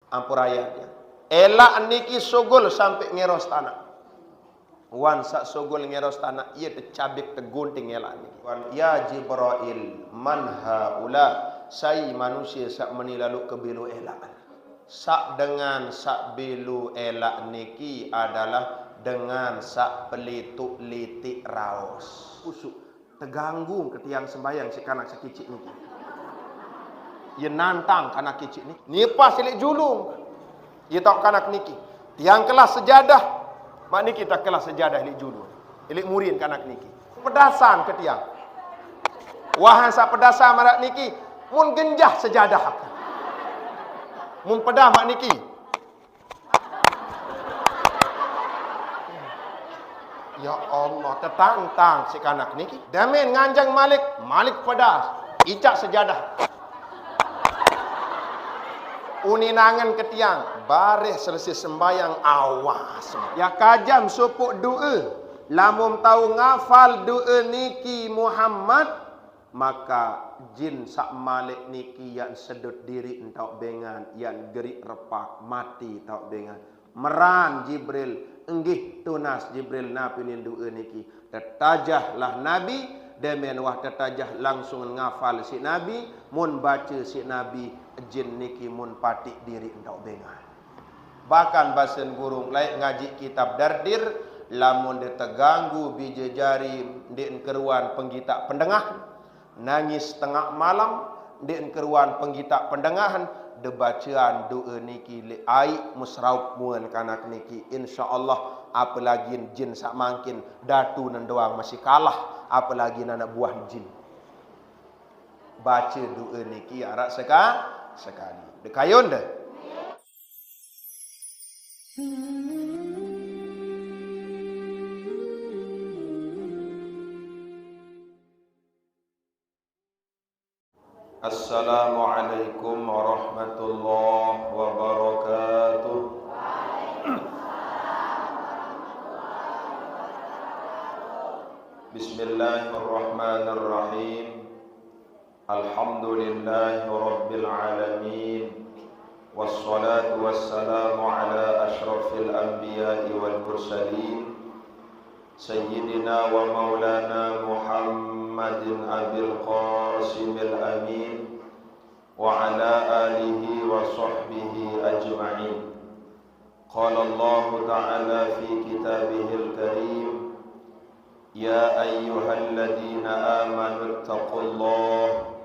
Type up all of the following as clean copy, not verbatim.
Ampuraya dia. Elak niki sogol sampai ngeros tanah. Wan sak sogol ngeros tanah ia tercabik tergunting elak niki. Wan ya Jibril man haula, sai manusia sak menilalu ke bilu elak. Sak dengan sak bilu elak niki adalah dengan sak pelituk litik raos. Usuk terganggu ke tiang sembayang si kanak sekicik niki. Ia nantang kanak kicik ni. Nipas silik julung. Ia tahu kanak niki. Tiang kelas sejadah. Mak niki tak kelas sejadah ilik julung. Ilik murin kanak niki. Pedasan ke tiang. Wahan sak pedasan marak niki. Mun genjah sejadah. Mun pedah mak niki. Ya Allah, tertantang si kanak niki. Damin nganjang Malik, Malik pedas. Icak sejadah. Uninangan ke tiang, baris selesai sembayang awas. Ya kajam supuk doa. Lamun tahu ngafal doa niki Muhammad, maka jin sak Malik niki yang sedut diri entau bengan, yang gerik repak mati tau bengan. Meran Jibril, enggih tunas Jibril napi doa niki. Tetajahlah Nabi, demen wah tetajah langsung ngafal si Nabi, mun baca si Nabi jin niki mun patik diri entau bengan. Bahkan basen gurung lain ngaji kitab dardir, lamun dia terganggu biji jari ndek keruan penggita pendengah, nangis tengah malam ndek keruan penggita pendengahan, de bacaan doa niki li ai musraup muan kanak niki insyaallah. Apalagi jin sak mangkin datu nan doang masih kalah, apalagi anak buah jin. Baca doa niki arak sekali. Dekayun dah. Assalamualaikum warahmatullahi wabarakatuh. Bismillahirrahmanirrahim. Alhamdulillahi rabbil alamin. Wassalatu wassalamu ala ashrafil anbiya'i wal mursalin. Sayyidina wa maulana Muhammadin abil qasimil amin. Wa ala alihi wa sahbihi ajma'in. Qala Allah ta'ala fi kitabihil karim. Ya ayyuhalladzina amanu ittaqullaha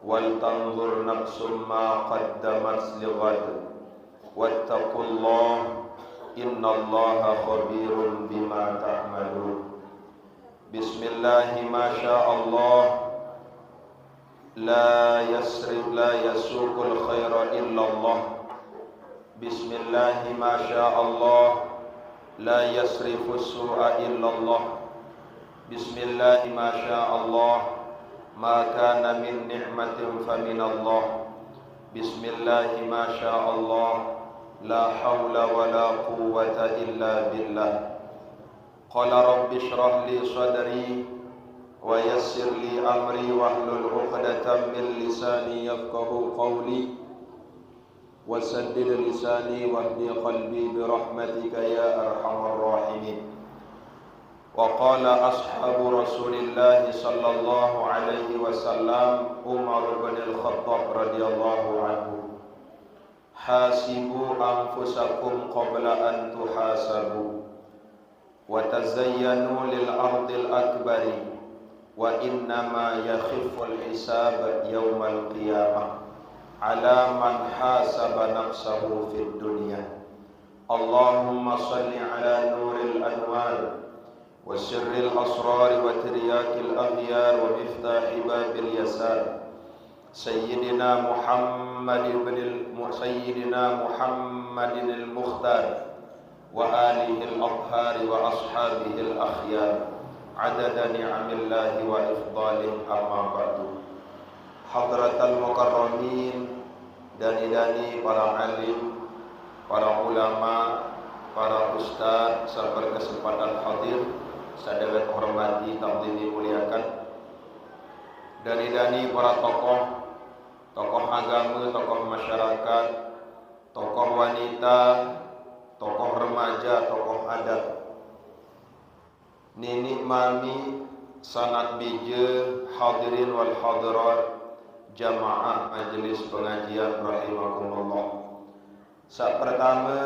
wal tanzur nafsum ma qaddamat lighad wattaqullaha innallaha khabirun bima ta'malun. Bismillahi ma sya'allah la yasuqul khaira illallah. Bismillahi ma sya'allah la yasrifus su'a illallah. Bismillahi ma sya'allah ma kana min ni'matin faminallah. Bismillahi ma sya'allah la hawla wa la quwwata illa billah. Qala rabbi shrah li sadri wa yassir li amri wahlul 'uqdatam min lisani yafqahu qawli wa saddid lisani wahdi qalbi bi rahmatika ya arhamar rahimin. Wa qala ashabu Rasulillah sallallahu alaihi wasallam Umar bin Al-Khattab radhiyallahu anhu, hasibu anfusakum qabla an tuhasabu wa tazayyanu lil ardil akbari wa innama yakhiful hisab yawmal qiyamah ala man hasaba nafsahu fid dunya. Allahumma salli ala nuril anwar wa sirril asrar wa tiryakil aghyar wa miftah babil yasar Sayyidina Muhammadin al-Mukhtar wa alihi al-athhar wa ashabihi al-akhyar adada ni'amillahi wa ifdalih amma ba'du. Hadratal mukarramin, dani-dani para alim, para ulama, para ustaz, serta berkesempatan hadir, sadaya hormati takdimi muliakan. Dani-dani para tokoh agama, tokoh masyarakat, tokoh wanita, tokoh remaja, tokoh adat, nini mami, sanak bija, hadirin wal hadirat, jamaah majlis pengajian rahimakumullah. Sak pertama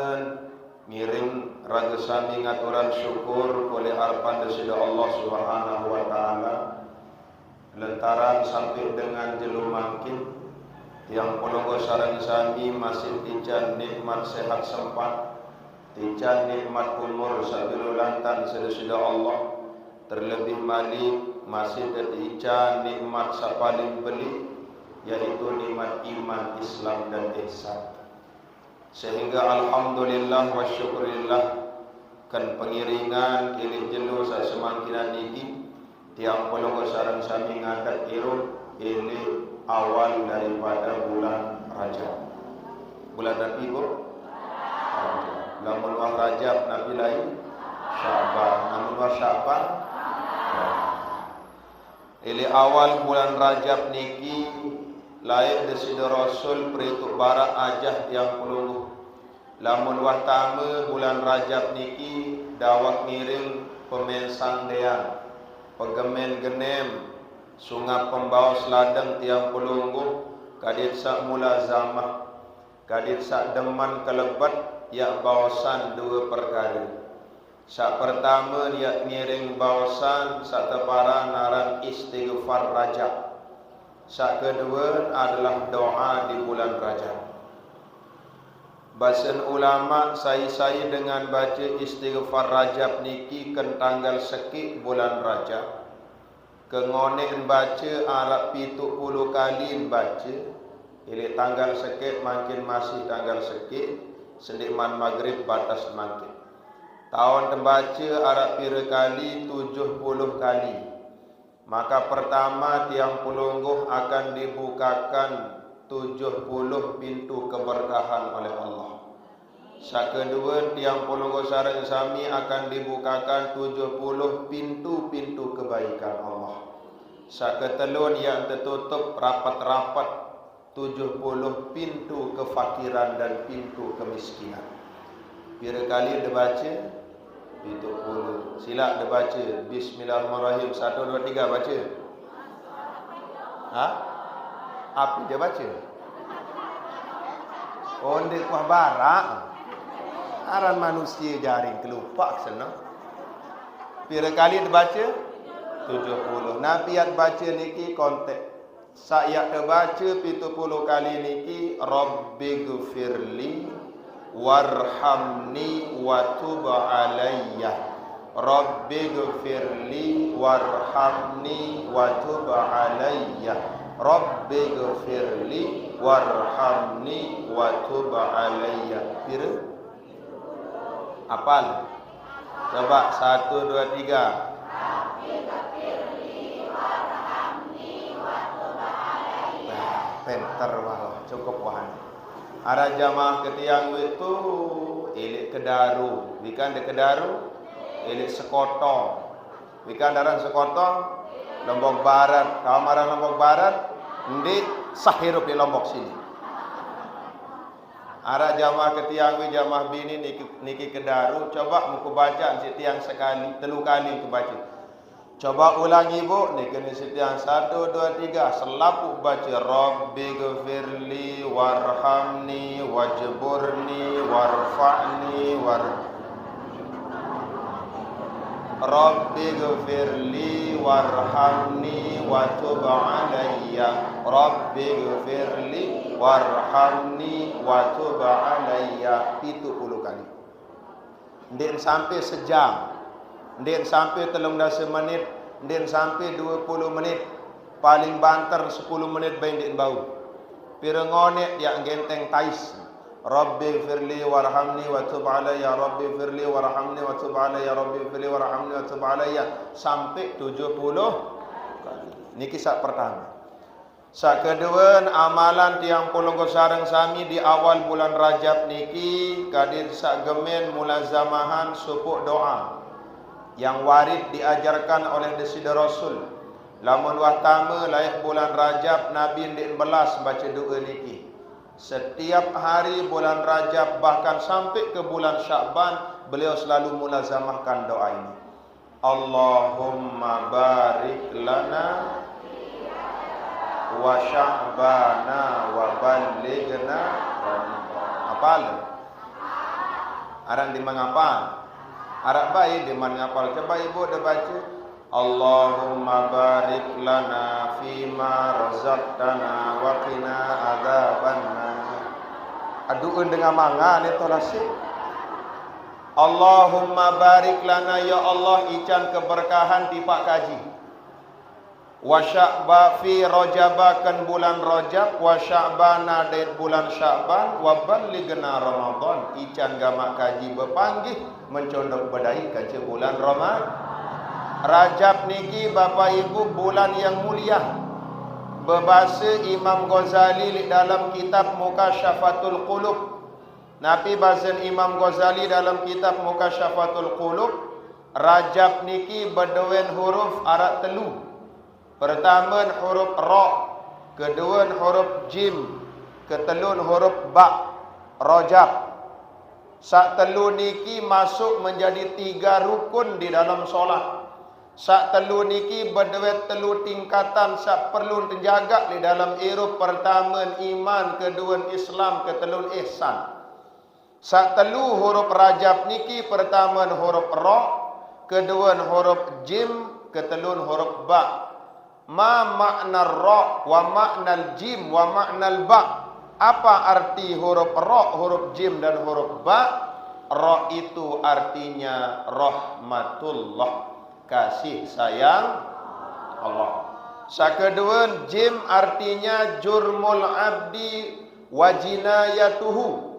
miring raga sami ngaturan syukur oleh harapan desida Allah Subhanahu wa taala lantaran sampai dengan jelu makin yang polongo sareng sami masih tijan nikmat sehat sempat, tijan nikmat umur sabilu lantan sedesida Allah, terlebih malik masih tijan nikmat sapaling beli, yaitu nikmat iman, Islam dan ihsan. Sehingga alhamdulillah wa syukurillah kan pengiringan kilih jelu sa semangkinan niki tiang polongo sareng sami ngadat irul ini awal daripada bulan Rajab. Bulan Nabi bu? Lamun wah Rajab Nabi lain Sya'ban. Namun wah Sya'ban ini awal bulan Rajab niki lain desida Rasul perituk barak ajah tiang pelungguh. Lamun wah tame bulan Rajab niki dawak ngiring pemensang dean, pegemen genem, sungai pembawa seladang tiang pelungguh, kadit sak mulazamah, kadit sak deman kelebat, yak bawasan dua perkara. Sak pertama yak ngiring bawasan sak tepara naran istighfar Rajab. Sak kedua adalah doa di bulan Rajab. Bahasan ulama saya dengan baca istighfar Rajab niki ken tanggal sekik bulan Rajab. Kengonek baca Arab 70 kali baca. Ili tanggal sekik makin masih tanggal sekik sendiman maghrib batas makin. Tahun tembaca Arab pira kali 70 kali. Maka pertama tiang pelungguh akan dibukakan 70 pintu keberkahan oleh Allah. Sak kedua tiang pelungguh sareng sami akan dibukakan 70 pintu-pintu kebaikan Allah. Sak ketelun yang tertutup rapat-rapat 70 pintu kefakiran dan pintu kemiskinan. Pira kali dibaca? 70. Sila dia baca Bismillahirrahmanirrahim 1, 2, 3 baca. Ha? Apa dia baca? Onde kuah barak. Aran manusia jaring kelupak sana. Pira kali dia baca? 70. Nabi yang baca niki konteks. Saya terbaca 70 kali niki Rabbighfirli warhamni wa tub alayya. Rabbighfirli warhamni wa tub alayya. Rabbighfirli warhamni wa tub alayya. Pira? Apal? Coba 1, 2, 3. Rabbighfirli warhamni wa tub alayya. Pintar wah, cukup wah. Ara jamaah ketiang itu ilik kedaru, wikan de kedaru, ilik sekoto, wikan daran sekoto, Lombok Barat, kaum marang Lombok Barat, ndi sahirup di Lombok sini. Ara jamaah ketiang jamaah bini niki kedaru, coba muku baca si tiang sekali, 3 kali kebaca. Coba ulangi bu, ni kena setiang 1, 2, 3 selapu baca Rabbighfirli warhamni wajburni warfa'ni Rabbighfirli warhamni watub alayya. Rabbighfirli warhamni watub alayya. 70 kali. Ndek sampai sejam. Ndek sampai 13 menit, ndek sampai 20 menit, paling banter 10 menit bae ndek bau. Pira ngonek dia genteng tais. Rabbighfirli warhamni wa tub alayya, Rabbighfirli warhamni wa tub alayya, Rabbighfirli warhamni wa tub alayya sampai 70 kali. Niki sak pertama. Sak kedua amalan tiang polonggo sareng sami di awal bulan Rajab niki kadir sak gemen mulazamahan supuk doa yang warid diajarkan oleh desida Rasul. Lamun wahtama layak bulan Rajab Nabi ndik belas baca doa niki. Setiap hari bulan Rajab bahkan sampai ke bulan Sya'ban, beliau selalu mulazamahkan doa ini. Allahumma barik lana wa sya'bana wa ballighna. Apal? Arang di mangapal? Arak baik di mangapal. Coba ibu dah baca. Allahumma barik lana fima razaqtana wa qina adzabannar. Aduun dengan manga ni tolasih. Allahumma barik lana, ya Allah, ican keberkahan di pak kaji. Wa sya'ba fi rajabakan bulan Rajab, wa sya'bana dari bulan Sya'ban, wa ballighna Ramadan. Ican gamak kaji berpanggih mencondok bedai kaca bulan Ramadan. Rajab niki Bapak Ibu bulan yang mulia. Berbahasa Imam Ghazali dalam kitab Mukasyafatul Qulub. Nabi bahasa Imam Ghazali dalam kitab Mukasyafatul Qulub, Rajab niki berdewan huruf Arab telu. Pertama huruf Ra, kedua huruf Jim, ketelun huruf Ba. Rajab. Sak telu niki masuk menjadi 3 rukun di dalam solat. Sak telu niki berdua telu tingkatan sak perlu terjaga di dalam iruf. Pertama iman, kedua Islam, ketelun ihsan. Sak telu huruf Rajab niki pertama huruf Ra, kedua huruf Jim, ketelun huruf Ba. Ma makna Ra wa makna Jim wa makna Ba. Apa arti huruf Ra, huruf Jim dan huruf Ba? Ra itu artinya rahmatullah, kasih sayang Allah. Sakedua Jim artinya jurmul abdi wa jinayatuhu.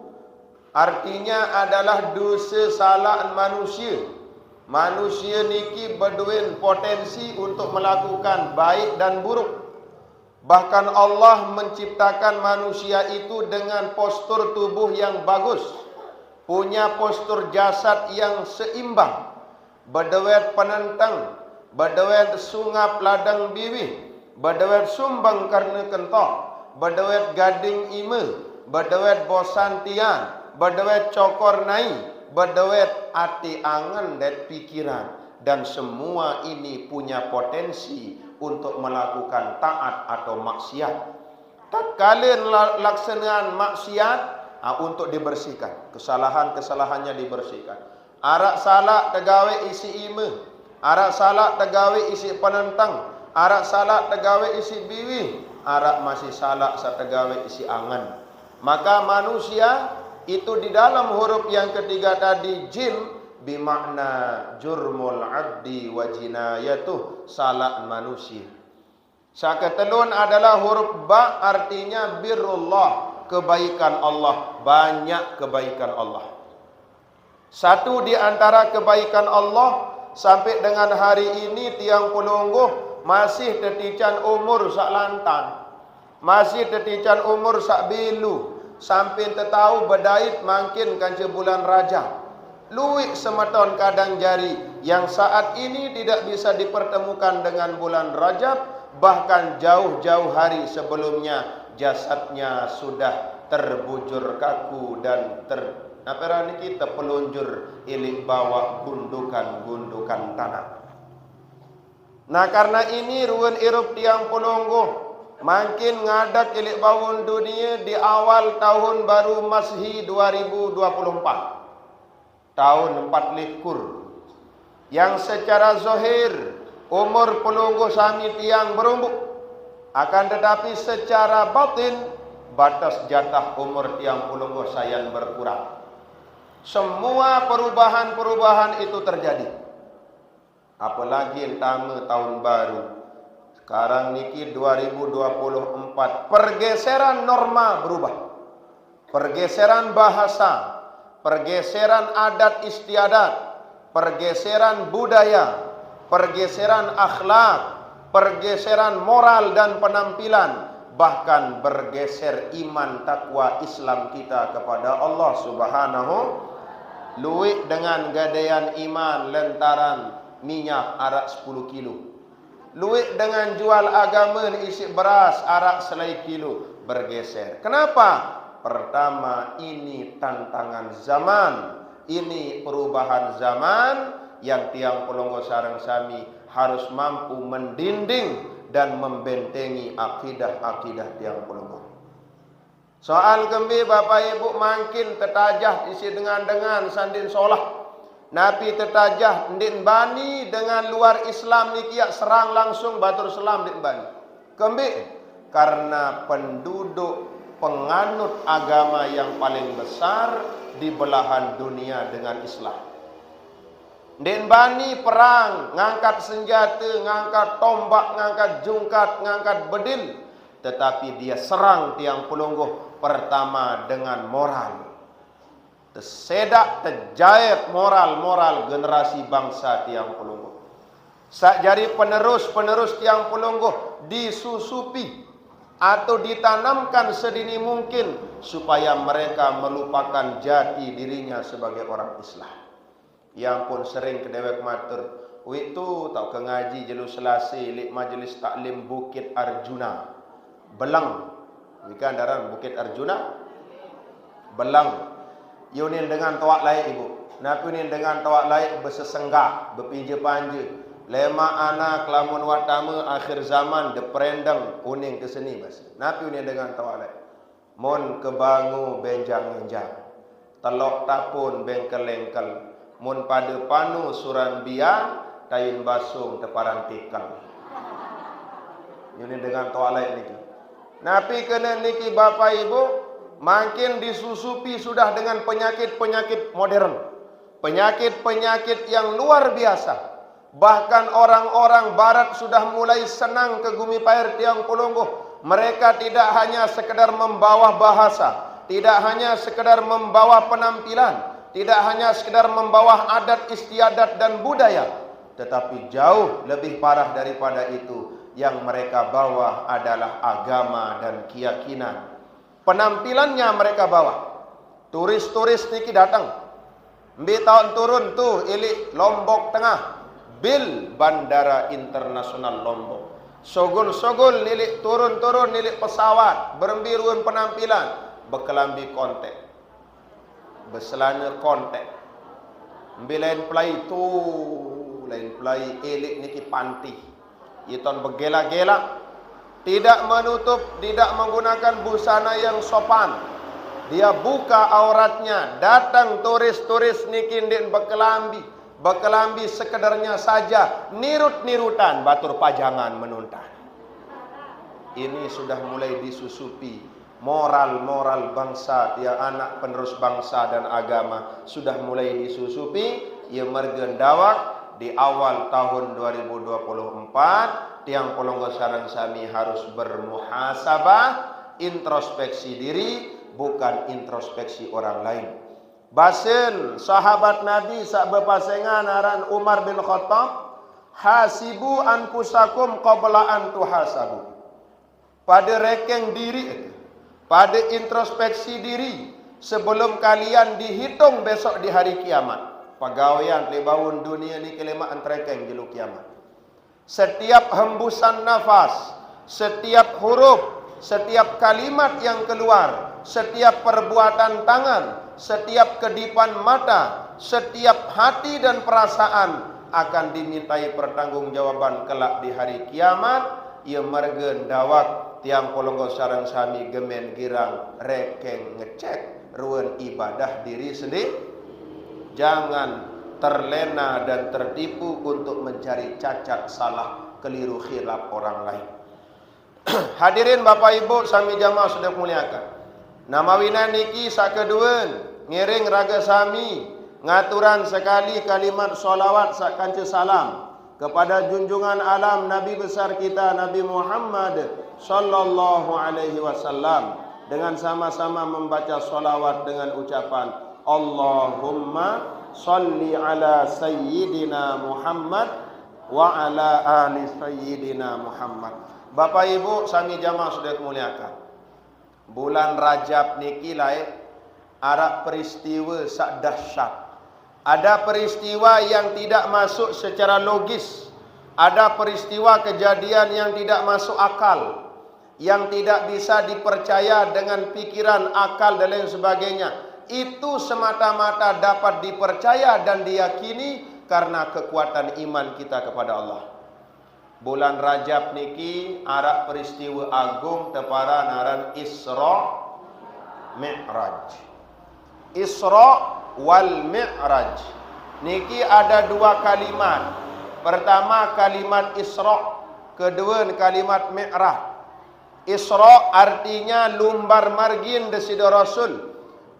Artinya adalah dosa salah manusia. Manusia niki berduin potensi untuk melakukan baik dan buruk. Bahkan Allah menciptakan manusia itu dengan postur tubuh yang bagus, punya postur jasad yang seimbang, berdewet penentang, berdewet sungap ladang biwih, berdewet sumbang karena kentok, berdewet gading ime, berdewet bosan tian, berdewet cokor naik, berdewet hati angan dan pikiran. Dan semua ini punya potensi untuk melakukan taat atau maksiat. Tatkala laksanaan maksiat, untuk dibersihkan, kesalahan-kesalahannya dibersihkan. Arak salah tegawe isi ime, arak salah tegawe isi penentang, arak salah tegawe isi biwi, arak masih salah setegawe isi angan. Maka manusia itu di dalam huruf yang ketiga tadi Jim bimakna jurmul abdi wa jinayatuh, salah manusia. Saketelun adalah huruf Ba, artinya birrullah, kebaikan Allah, banyak kebaikan Allah. Satu di antara kebaikan Allah sampai dengan hari ini tiang pelungguh masih tetican umur sak lantan, masih tetican umur sak bilu, sampai tetau bedait makin kanca bulan Rajab. Luik semeton kadang jari yang saat ini tidak bisa dipertemukan dengan bulan Rajab, bahkan jauh-jauh hari sebelumnya jasadnya sudah terbujur kaku dan kita pelunjur ilik bawa gundukan-gundukan tanah. Nah karena ini ruan irup tiang pelungguh makin ngadak ilik bawun dunia di awal tahun baru Masih 2024. Tahun 4 yang secara zahir umur pelungguh sami tiang berumbuk, akan tetapi secara batin batas jatah umur tiang pelungguh sayan berkurang. Semua perubahan-perubahan itu terjadi. Apalagi entama tahun baru. Sekarang niki 2024, pergeseran norma berubah. Pergeseran bahasa, pergeseran adat istiadat, pergeseran budaya, pergeseran akhlak, pergeseran moral dan penampilan, bahkan bergeser iman takwa Islam kita kepada Allah Subhanahu. Luik dengan gadaian iman lentaran minyak arak 10 kilo. Luik dengan jual agama isi beras arak selai kilo, bergeser. Kenapa? Pertama, ini tantangan zaman, ini perubahan zaman yang tiang Pelonggo Sareng Sami harus mampu mendinding dan membentengi akidah-akidah tiang Pelonggo. Soal kembi Bapak Ibu makin tetajah isi dengan sandin solah. Nabi tetajah ndin bani dengan luar Islam niki serang langsung batur selam ndin bani. Kembi karena penduduk penganut agama yang paling besar di belahan dunia dengan Islam. Ndin bani perang, ngangkat senjata, ngangkat tombak, ngangkat jungkat, ngangkat bedil, tetapi dia serang tiang Pelonggo pertama dengan moral. Tersedak, terjahit moral generasi bangsa tiang Pelonggo. Sak jari penerus tiang Pelonggo disusupi atau ditanamkan sedini mungkin supaya mereka melupakan jati dirinya sebagai orang Islam. Yang pun sering kedewek matur, itu tau ke ngaji jelu selasi lik majelis taklim Bukit Arjuna. Belang. Bukan daran Bukit Arjuna. Belang. Yunin dengan tawak laik ibu. Napi yunin dengan tawak laik bersesenggak, berpinja-panja. Lema anak lamun watama akhir zaman deprendang uning ke seni bas. Napi yunin dengan tawak laik. Mon kebangu benjang-benjang. Telok tapun bengkel-lengkel. Mun pada panu suran biang kain basung teparan tikal. Yunin dengan tawak laik niki. Napi kena niki Bapak Ibu makin disusupi sudah dengan penyakit-penyakit modern. Penyakit-penyakit yang luar biasa. Bahkan orang-orang barat sudah mulai senang ke Gumi Pair tiang Pelonggo. Mereka tidak hanya sekedar membawa bahasa, tidak hanya sekedar membawa penampilan, tidak hanya sekedar membawa adat istiadat dan budaya, tetapi jauh lebih parah daripada itu. Yang mereka bawa adalah agama dan keyakinan. Penampilannya mereka bawa. Turis-turis niki datang. Mbi tahun turun tuh ili Lombok Tengah. Bil Bandara Internasional Lombok. Sogul-sogul nilik turun-turun nilik pesawat. Berembiruan penampilan. Berkelambi kontek. Berselana kontek. Mbi lain pelai tuh. Lain pelai ilik niki panti. Iton bergelak-gelak. Tidak menutup, tidak menggunakan busana yang sopan. Dia buka auratnya. Datang turis-turis nikin din berkelambi. Berkelambi sekedarnya saja. Nirut-nirutan batur pajangan menuntan. Ini sudah mulai disusupi. Moral-moral bangsa, dia anak penerus bangsa dan agama sudah mulai disusupi. Ia mergen dawak. Di awal tahun 2024 tiang Pelonggo Sareng Sami harus bermuhasabah, introspeksi diri, bukan introspeksi orang lain. Basen sahabat Nabi sak bepasengan aran Umar bin Khattab, hasibu anfusakum qabla an tuhasabu. Pada rekeng diri, pada introspeksi diri sebelum kalian dihitung besok di hari kiamat. Pegawaian lebawun dunia ni kelima antrekeng jelu kiamat. Setiap hembusan nafas, setiap huruf, setiap kalimat yang keluar, setiap perbuatan tangan, setiap kedipan mata, setiap hati dan perasaan akan dimintai pertanggungjawaban kelak di hari kiamat. Ia mergen dawak tiang Pelonggo Sareng Sami gemen girang rekeng ngecek ruan ibadah diri sendiri. Jangan terlena dan tertipu untuk mencari cacat, salah, keliru, khilaf orang lain. Hadirin Bapak Ibu sami jamaah sudah muliakan. Nama wina niki sakeduan ngiring raga sami ngaturan sekali kalimat solawat sakanca salam kepada junjungan alam Nabi besar kita Nabi Muhammad sallallahu alaihi wasallam dengan sama-sama membaca solawat dengan ucapan Allahumma salli ala sayyidina Muhammad wa ala ali sayyidina Muhammad. Bapak Ibu sami jamaah sudah muliakan. Bulan Rajab niki lae arak peristiwa sak dahsyat. Ada peristiwa yang tidak masuk secara logis. Ada peristiwa kejadian yang tidak masuk akal. yang tidak bisa dipercaya dengan pikiran, akal dan lain sebagainya, itu semata-mata dapat dipercaya dan diyakini karena kekuatan iman kita kepada Allah. Bulan Rajab niki arak peristiwa agung tepara naran Isra Mi'raj. Isra wal Mi'raj niki ada dua kalimat. Pertama kalimat Isra, kedua kalimat Mi'raj. Isra artinya lumbar margin desida Rasul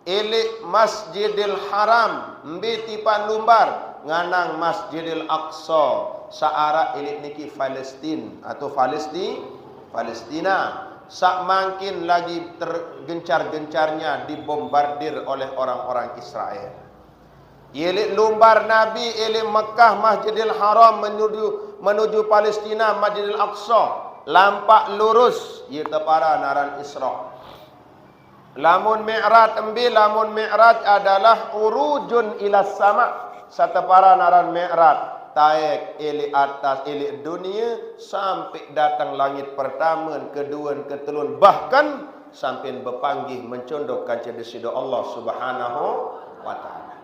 ilik Masjidil Haram mbi tipan lumbar nganang Masjidil Aqsa saara ilik niki Palestin atau Palestina. Sak mangkin lagi tergencar-gencarnya dibombardir oleh orang-orang Israel. Ilik lumbar Nabi ilik Mekah Masjidil Haram menuju Palestina Masjidil Aqsa. Lampak lurus ia tepara naran Isra. Lamun Mi'raj lamun Mi'raj adalah urujun ila sama. Satepara naran Mi'raj taek ili atas ili dunia sampai datang langit pertama, kedua, ketelun, bahkan sampai berpanggih mencondok kanca desida Allah Subhanahu wa taala.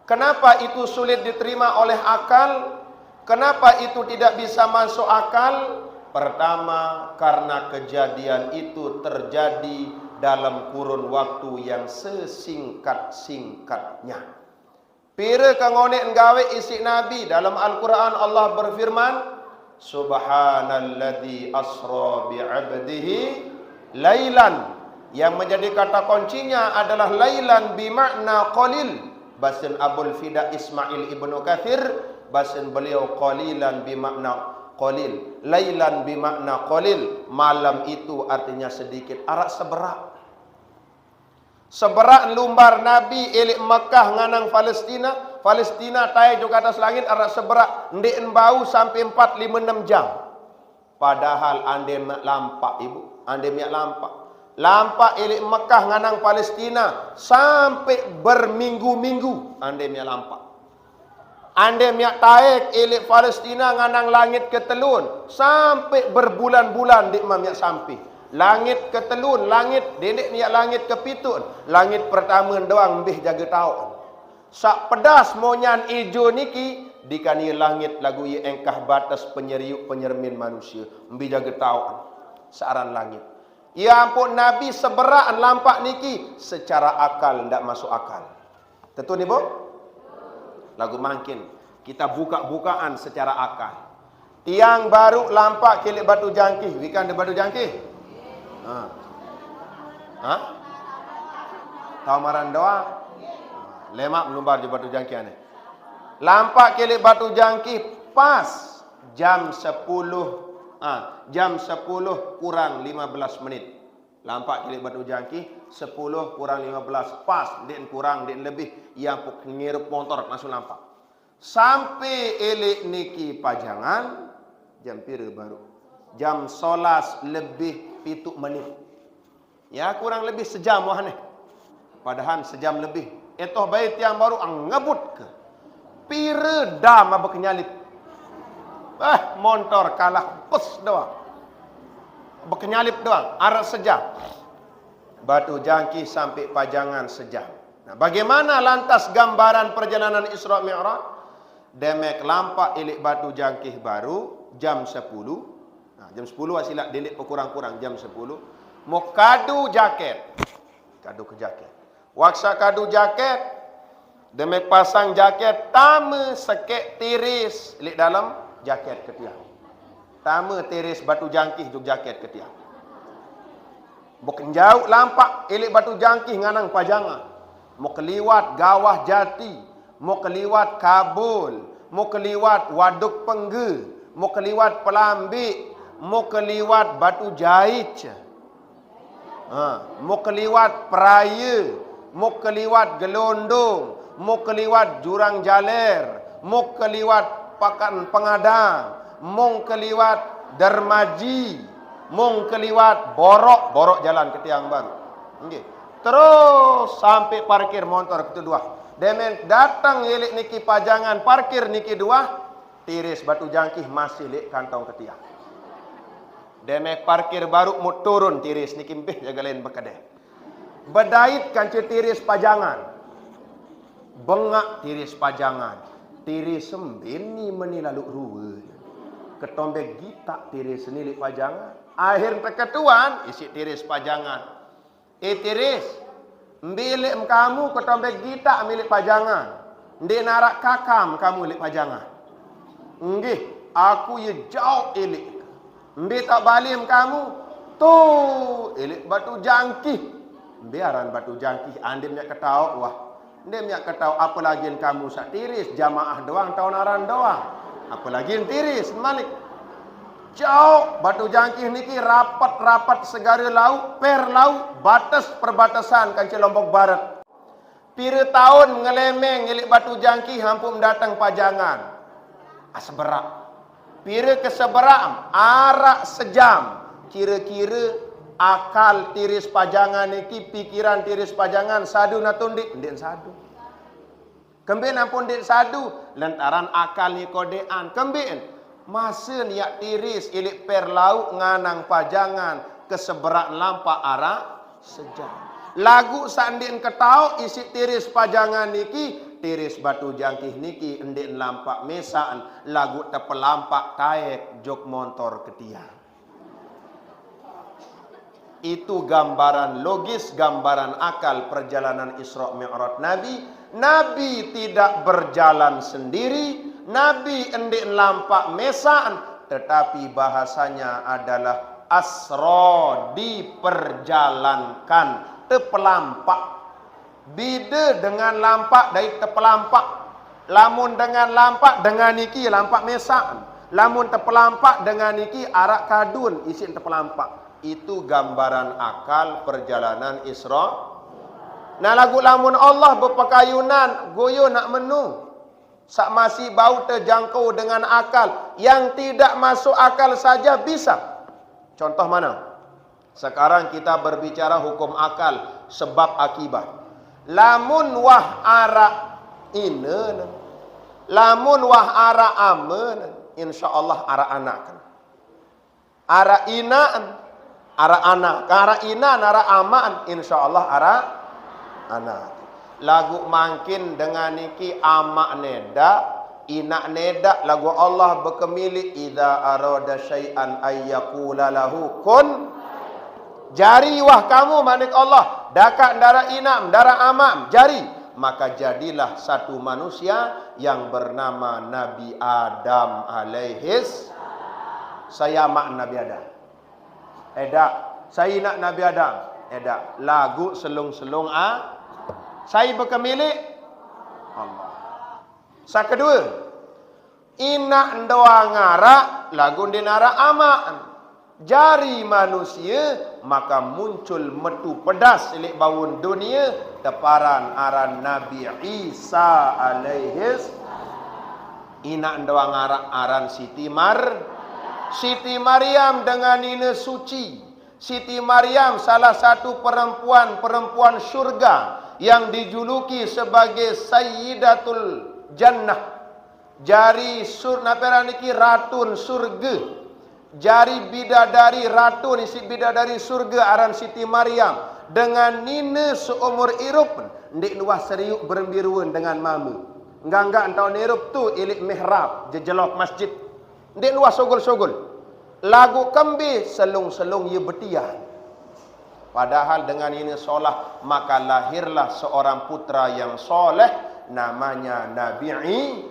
Kenapa itu sulit diterima oleh akal? Kenapa itu tidak bisa masuk akal? Pertama, karena kejadian itu terjadi dalam kurun waktu yang sesingkat-singkatnya. Pira kangonek nggawe isi Nabi dalam Al-Quran Allah berfirman, Subhanalladzi asra bi'abdihi lailan. Yang menjadi kata kuncinya adalah lailan bimakna qalil. Basin Abul Fida Ismail Ibnu Katsir, basin beliau qalilan bimakna qalil. Lailan bimakna qalil. Malam itu artinya sedikit. Arak seberak. Seberak lumbar Nabi ilik Mekah nganang Palestina. Palestina tay juga atas langit arak seberak. Ndien bau sampai 4, 5, 6 jam. Padahal ande mak lampak ibu. Ande mak lampak. Lampak ilik Mekah nganang Palestina sampai berminggu-minggu. Ande mak lampak. Ande mak taek ilik Palestina nganang langit ketelun sampai berbulan-bulan dik mak sampai. Langit ketelun, langit dedek niat langit kepitun. Langit pertama doang mbih jaga tahun. Sak pedas monyan ijo niki dikani langit lagu ye engkah batas penyeriuk penyermin manusia. Mbih jaga tahun. Searan langit. Ya ampun Nabi seberaan lampak niki secara akal ndak masuk akal. Tentu ni bu? Lagu mangkin kita buka-bukaan secara akal. Tiang baru lampak kilik batu jangkih. Wikan de batu jangkih. Tahu maran doang. Lemak melumbar di batu jangkih aneh. Lampak kilik batu jangkih pas jam 10 kurang 15 menit. Lampak kilik batu jangkih 10 kurang 15 pas den kurang den lebih yang puk ngirup motor langsung lampak. Sampai elik niki pajangan jam pira baru. Jam 11 lebih 7 menit. Ya kurang lebih sejam wah nih. Padahal sejam lebih. Etoh bait yang baru ngebut ke. Pira dam apa kenyalit. Motor kalah pes doang. Berkenyalip doang. Arak sejam. Batu jangkih sampai pajangan sejam. Nah, bagaimana lantas gambaran perjalanan Isra Mi'raj? Demek lampak ilik batu jangkih baru jam 10. Jam 10 wasilah delik kurang-kurang jam 10. Mau kadu jaket. Kadu ke jaket. Waksa kadu jaket. Demek pasang jaket. Tama sekek tiris. Lik dalam jaket ketiak. Tama tiris batu jangkih juk jaket ketiak. Bukan jauh lampak. Ilik batu jangkih nganang pajangan. Mau keliwat gawah jati. Mau keliwat Kabul. Mau keliwat waduk pengge. Mau keliwat pelambik. Mau keliwat batu jahit. Mau keliwat peraya. Mau keliwat gelondong. Mau keliwat jurang jaler. Mau keliwat pakan pengadang. Mau keliwat dermaji. Mau keliwat borok jalan ke tiang baru. Okay. Terus sampai parkir motor kedua. Demen datang yelik niki pajangan parkir niki dua. Tiris batu jangkih masih lek kantong ketiak. Deme parkir baru mu turun tiris ni kimpih jaga lain bekadeh. Bedait kancu tiris pajangan. Bengak tiris pajangan. Tiris sembini menilalu ruwe. Ketombek gitak tiris senilik pajangan. Akhir perketuan isi tiris pajangan. Tiris, milik kamu ketombek gitak milik pajangan. Ndi narak kakam kamu milik pajangan. Nggih, aku ye jauh ilik. Mbi tak balim kamu tu ilik batu jangkih. Biaran batu jangkih ande minyak ketau wah. Ande minyak ketau apa lagi kamu sak tiris jamaah doang tahun aran doang. Apa lagi tiris malik. Jauh batu jangkih niki rapat-rapat segara laut per laut batas perbatasan kanci Lombok Barat. Pira tahun ngelemeng ilik batu jangkih hampir datang pajangan. Asberak. Pira keseberam arak sejam. Kira-kira akal tiris pajangan niki pikiran tiris pajangan sadu natundik ndik sadu. Kembin ampun ndik sadu lantaran akal ni kodean. Kembin masa niat tiris ilik per lauk nganang pajangan keseberak lampak arak sejam. Lagu sandin ketau isi tiris pajangan niki tiris batu jangkih niki endek lampak mesaan lagu tepelampak taek jok motor ketiak. Itu gambaran logis, gambaran akal perjalanan Isra Mi'raj Nabi. Nabi tidak berjalan sendiri, Nabi endek lampak mesaan, tetapi bahasanya adalah asra, diperjalankan, tepelampak. Beda dengan lampak dari tepelampak. Lamun dengan lampak dengan niki lampak mesaan. Lamun tepelampak dengan niki arak kadun isi tepelampak. Itu gambaran akal perjalanan Isra. Nah lagu lamun Allah berpakayunan goyo nak menu. Sak masih bau terjangkau dengan akal. Yang tidak masuk akal saja bisa. Contoh mana? Sekarang kita berbicara hukum akal sebab akibat. Lamun wah arak ina, lamun wah arak aman, insyaallah arak anak kan. Arak inaan, arak anak, arak inan, arak aman, insyaallah arak anak. Lagu mangkin dengan niki amak neda, inak neda, lagu Allah berkemilik idza arada syai'an ayyaqula lahu kun. Jari wah kamu manik Allah dakak darah inam darah amam jari, maka jadilah satu manusia yang bernama Nabi Adam alaihis. Saya mak Nabi Adam. Saya nak Nabi Adam. Lagu selung-selung saya berkemilik Allah. Sa kedua, inak doa ngarak lagu dinara aman. Jari manusia maka muncul metu pedas ilik bawun dunia teparan aran Nabi Isa alaihis. Inak doang aran Siti Maryam dengan nina suci. Siti Maryam salah satu perempuan syurga yang dijuluki sebagai Sayyidatul Jannah. Jari niki ratun surga. Jari bidadari ratun isi bidadari surga aran Siti Maryam dengan nina seumur irup ndik luah seriuk berembiruan dengan mamu. Enggak entau nirup tu ilik mihrab jejelok masjid. Ndik luah sogol-sogol. Lagu kembi selung-selung ye betian. Padahal dengan ini solah maka lahirlah seorang putra yang soleh namanya Nabi Isa.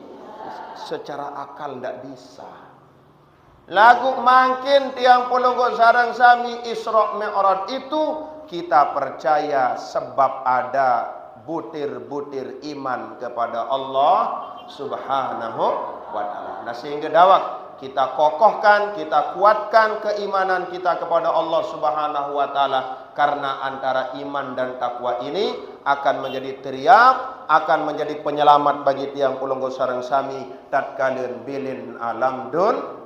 Secara akal ndak bisa. Lagu mangkin tiang polonggo sarang sami Isra Mi'raj itu kita percaya sebab ada butir-butir iman kepada Allah Subhanahu wa taala. Nah sehingga dawak kita kokohkan, kita kuatkan keimanan kita kepada Allah Subhanahu wa taala karena antara iman dan takwa ini akan menjadi teriak, akan menjadi penyelamat bagi tiang polonggo sarang sami tatkala bilin alam dunia.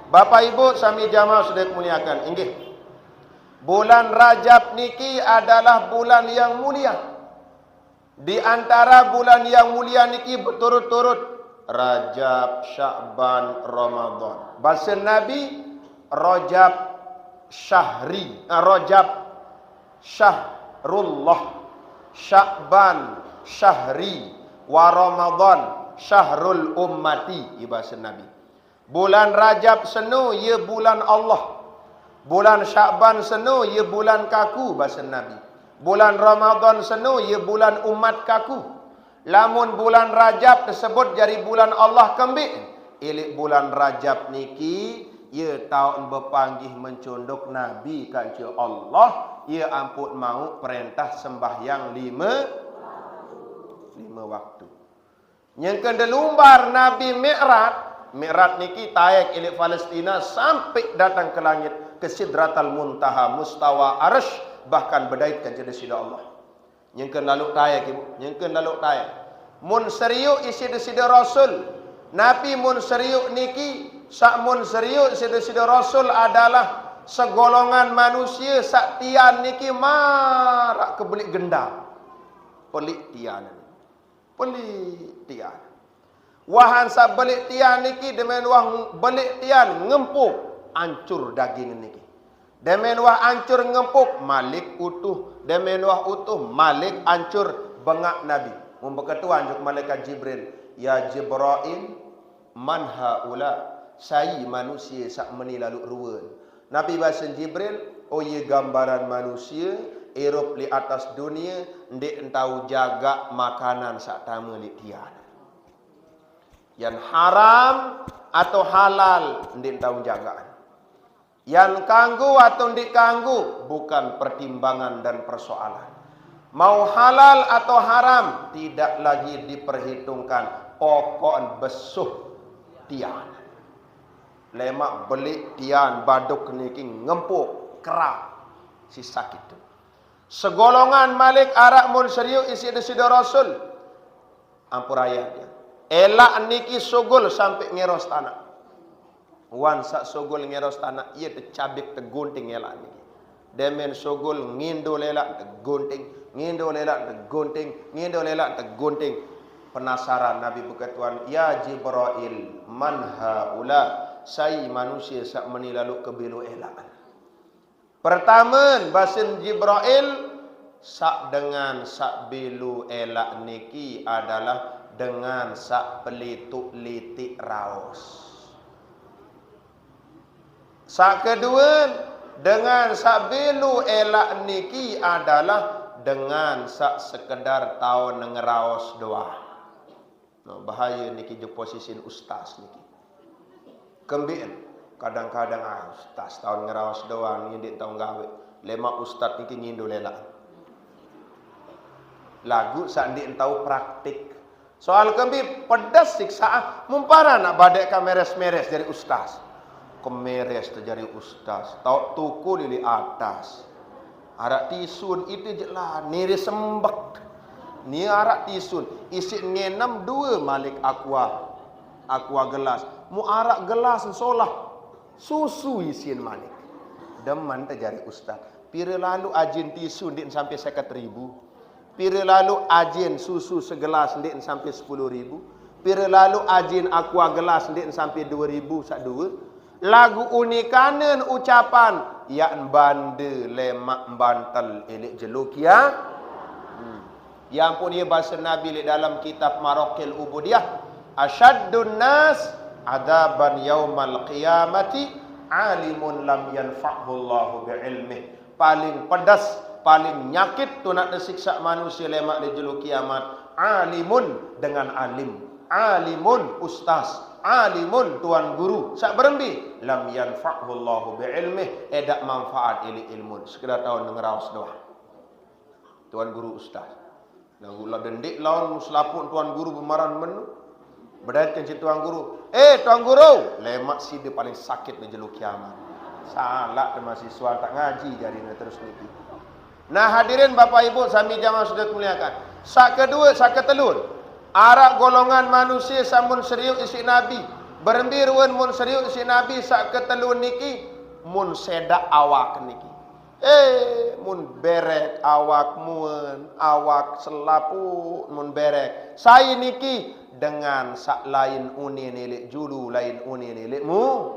Bapak Ibu sami jamaah sudah muliakan, inggih. Bulan Rajab niki adalah bulan yang mulia. Di antara bulan yang mulia niki berturut-turut Rajab, Sya'ban, Ramadan. Bahasa Nabi Rajab syahri, Rajab syahrullah, Sya'ban syahri, wa Ramadan syahrul ummati, bahasa Nabi. Bulan Rajab senu ia bulan Allah. Bulan Sya'ban senu ia bulan kaku, bahasa Nabi. Bulan Ramadan senu ia bulan umat kaku. Lamun bulan Rajab tersebut jadi bulan Allah kembik. Ilik bulan Rajab niki ia tahun berpanggih mencondok Nabi kanca Allah. Ia ampun mau perintah sembahyang lima waktu. Yang kedua Nabi Mi'raj niki tayak ilik Palestina sampai datang ke langit ke Sidratal Muntaha, mustawa arsh, bahkan berdait ke sida Allah. Yang ke lalu tayak ibu, yang ke lalu tayak. Mun seriuk isi sida Rasul. Nabi mun seriuk niki, sak mun seriuk sida Rasul adalah segolongan manusia sak tian niki marak kebelik gendam. Pelik tian. Pelik tian. Wahan sak belik tian niki demen wah belik tian ngempuk ancur daging niki. Demen wah ancur ngempuk Malik utuh, demen wah utuh Malik ancur bengak Nabi. Membeketuan juk malaikat Jibril, ya Jibril man haula, sai manusia sak meni lalu ruwen. Nabi bahasa Jibril, oh ye gambaran manusia erup li atas dunia ndik entau jaga makanan sak tamu li tian. Yang haram atau halal ndik entau jagaan. Yang kanggu atau ndik kanggu bukan pertimbangan dan persoalan. Mau halal atau haram tidak lagi diperhitungkan, pokok besuh tian. Lemak belik tian baduk niki ngempuk kerap si sakit tu. Segolongan Malik arak mun serius isi sida Rasul. Ampuraya dia. Elak niki sugul sampai ngeros tanah. Wan sak sugul ngeros tanah ia tercabik tegunting elak niki. Demen sugul ngindo lelak tegunting, ngindo lelak tegunting, ngindo lelak tegunting. Penasaran Nabi berkatuan, ya Jibril man haula, sai manusia sak meni lalu kebilu elak. Pertama basin Jibril sak dengan sak bilu elak niki adalah dengan sak pelituk litik raos. Sak kedua dengan sak bilu elak niki adalah dengan sak sekedar tahun ngeraos doa. No, bahaya niki je posisi ustaz niki. Kembien kadang-kadang ustaz tahun ngeraos doa ni ndik tahu gawe. Lemak ustaz niki ngindu lela. Lagu sak ndik tahu praktik. Soal kembi pedas siksaan mumpara nak badek ka meres-meres dari ustaz. Kemeres terjadi ustaz. Tahu tuku di atas. Arak tisun itu je lah niri sembak. Ni arak tisun isi ngenam dua Malik aqua gelas. Mu arak gelas solah susu isin Malik. Deman terjadi ustaz. Pira lalu ajin tisun dik sampai 50.000. Pira lalu ajin susu segelas dik sampai 10.000. Pira lalu ajin aqua gelas dik sampai 2.000 sak dua. Lagu unikanen ucapan yang bande lemak bantal elik jeluk ya. Yang pun ia bahasa Nabi dalam kitab Maraqil Ubudiyah, asyaddun nas adaban yaumal qiyamati alimun lam yanfa'hu Allahu bi'ilmih. Paling pedas, paling nyakit tu nak disiksa manusia lemak di jeluk kiamat. Alimun dengan alim, alimun ustaz, alimun tuan guru sak berembi lam yanfa'hu Allahu bi'ilmih, edak manfaat ilmu sekedar tahun ngeraos doa. Tuan guru ustaz lagu la dendik lawan muslapun tuan guru bemaran menu berdatang si tuan guru, tuan guru lemak si dia paling sakit di jeluk kiamat. Salah mahasiswa tak ngaji jadi terus niki. Nah hadirin Bapak Ibu sami jamaah sudah muliakan. Sak kedua, sak ketelur arak golongan manusia samun serius isi Nabi. Berembiruan mun serius isi Nabi sak ketelur niki mun sedak awak niki. Mun berek awak mun, awak selapu mun berek. Saya niki dengan sak lain uni nilik julu, lain uni nilik mu.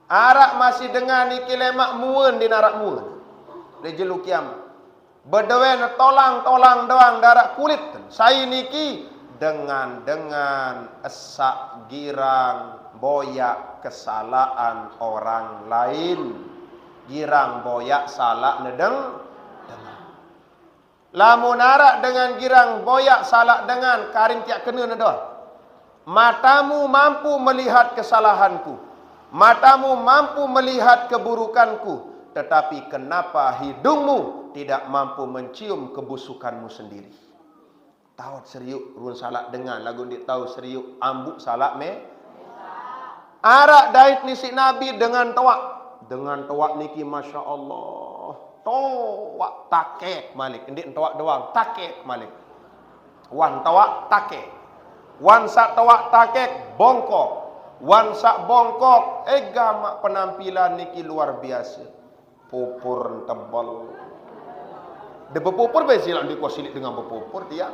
Arak masih dengar niki lemak muun di narak muun. Di jelu kiamat. Berdewen tolang-tolang doang darak kulit. Saya niki dengan esak girang boyak kesalahan orang lain. Girang boyak salah nedeng. Lamun arak dengan girang boyak salah dengan karin tiak kena nedoh. Matamu mampu melihat kesalahanku. Matamu mampu melihat keburukanku, tetapi kenapa hidungmu tidak mampu mencium kebusukanmu sendiri? Tahu seriuk run salak dengar lagu dia tahu seriuk ambuk salak me. Arak dait nisi Nabi dengan toak niki masya Allah. Toak takek malik, indik toak doang takek malik. Wan toak takek, wan sak toak takek bongkok. Wan sak bongkok, gamak penampilan niki luar biasa. Pupur tebal. De bepupur be silak dikuasilik dengan bepupur dia.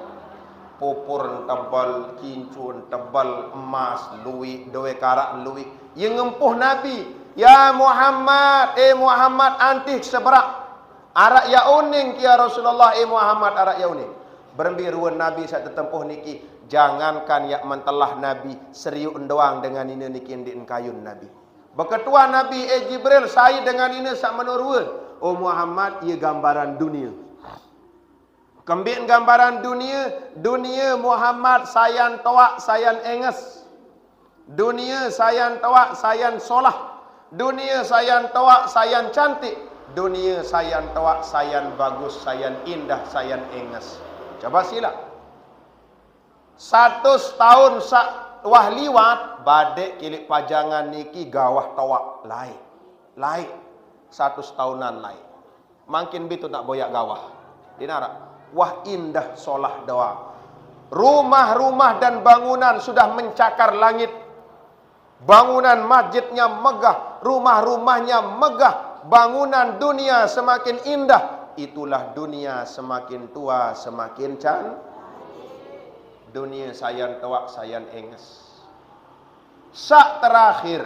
Pupur tebal, kincun tebal, emas, luik, doe karak luik. Yang ngempuh Nabi, ya Muhammad, Muhammad antih seberak. Arak ya uning ya Rasulullah, Muhammad arak ya uning. Berembiruan Nabi saat tempuh niki. Jangankan yak mentelah Nabi seriuk doang dengan ini niki indin kayun Nabi. Beketua Nabi Jibril saya dengan ini sak menurun. Oh Muhammad ia gambaran dunia. Kembin gambaran dunia Muhammad sayan toak sayan enges. Dunia sayan toak sayan solah. Dunia sayan toak sayan cantik. Dunia sayan toak sayan bagus sayan indah sayan enges. Coba silap. 100 tahun sak wah liwat badek kilik pajangan niki gawah tawak lain 100 tahunan lain makin bitu nak boyak gawah dinara wah indah solah doa rumah-rumah dan bangunan sudah mencakar langit bangunan masjidnya megah rumah-rumahnya megah bangunan dunia semakin indah itulah dunia semakin tua semakin cantik. Dunia sayan tawak sayan enges. Sak terakhir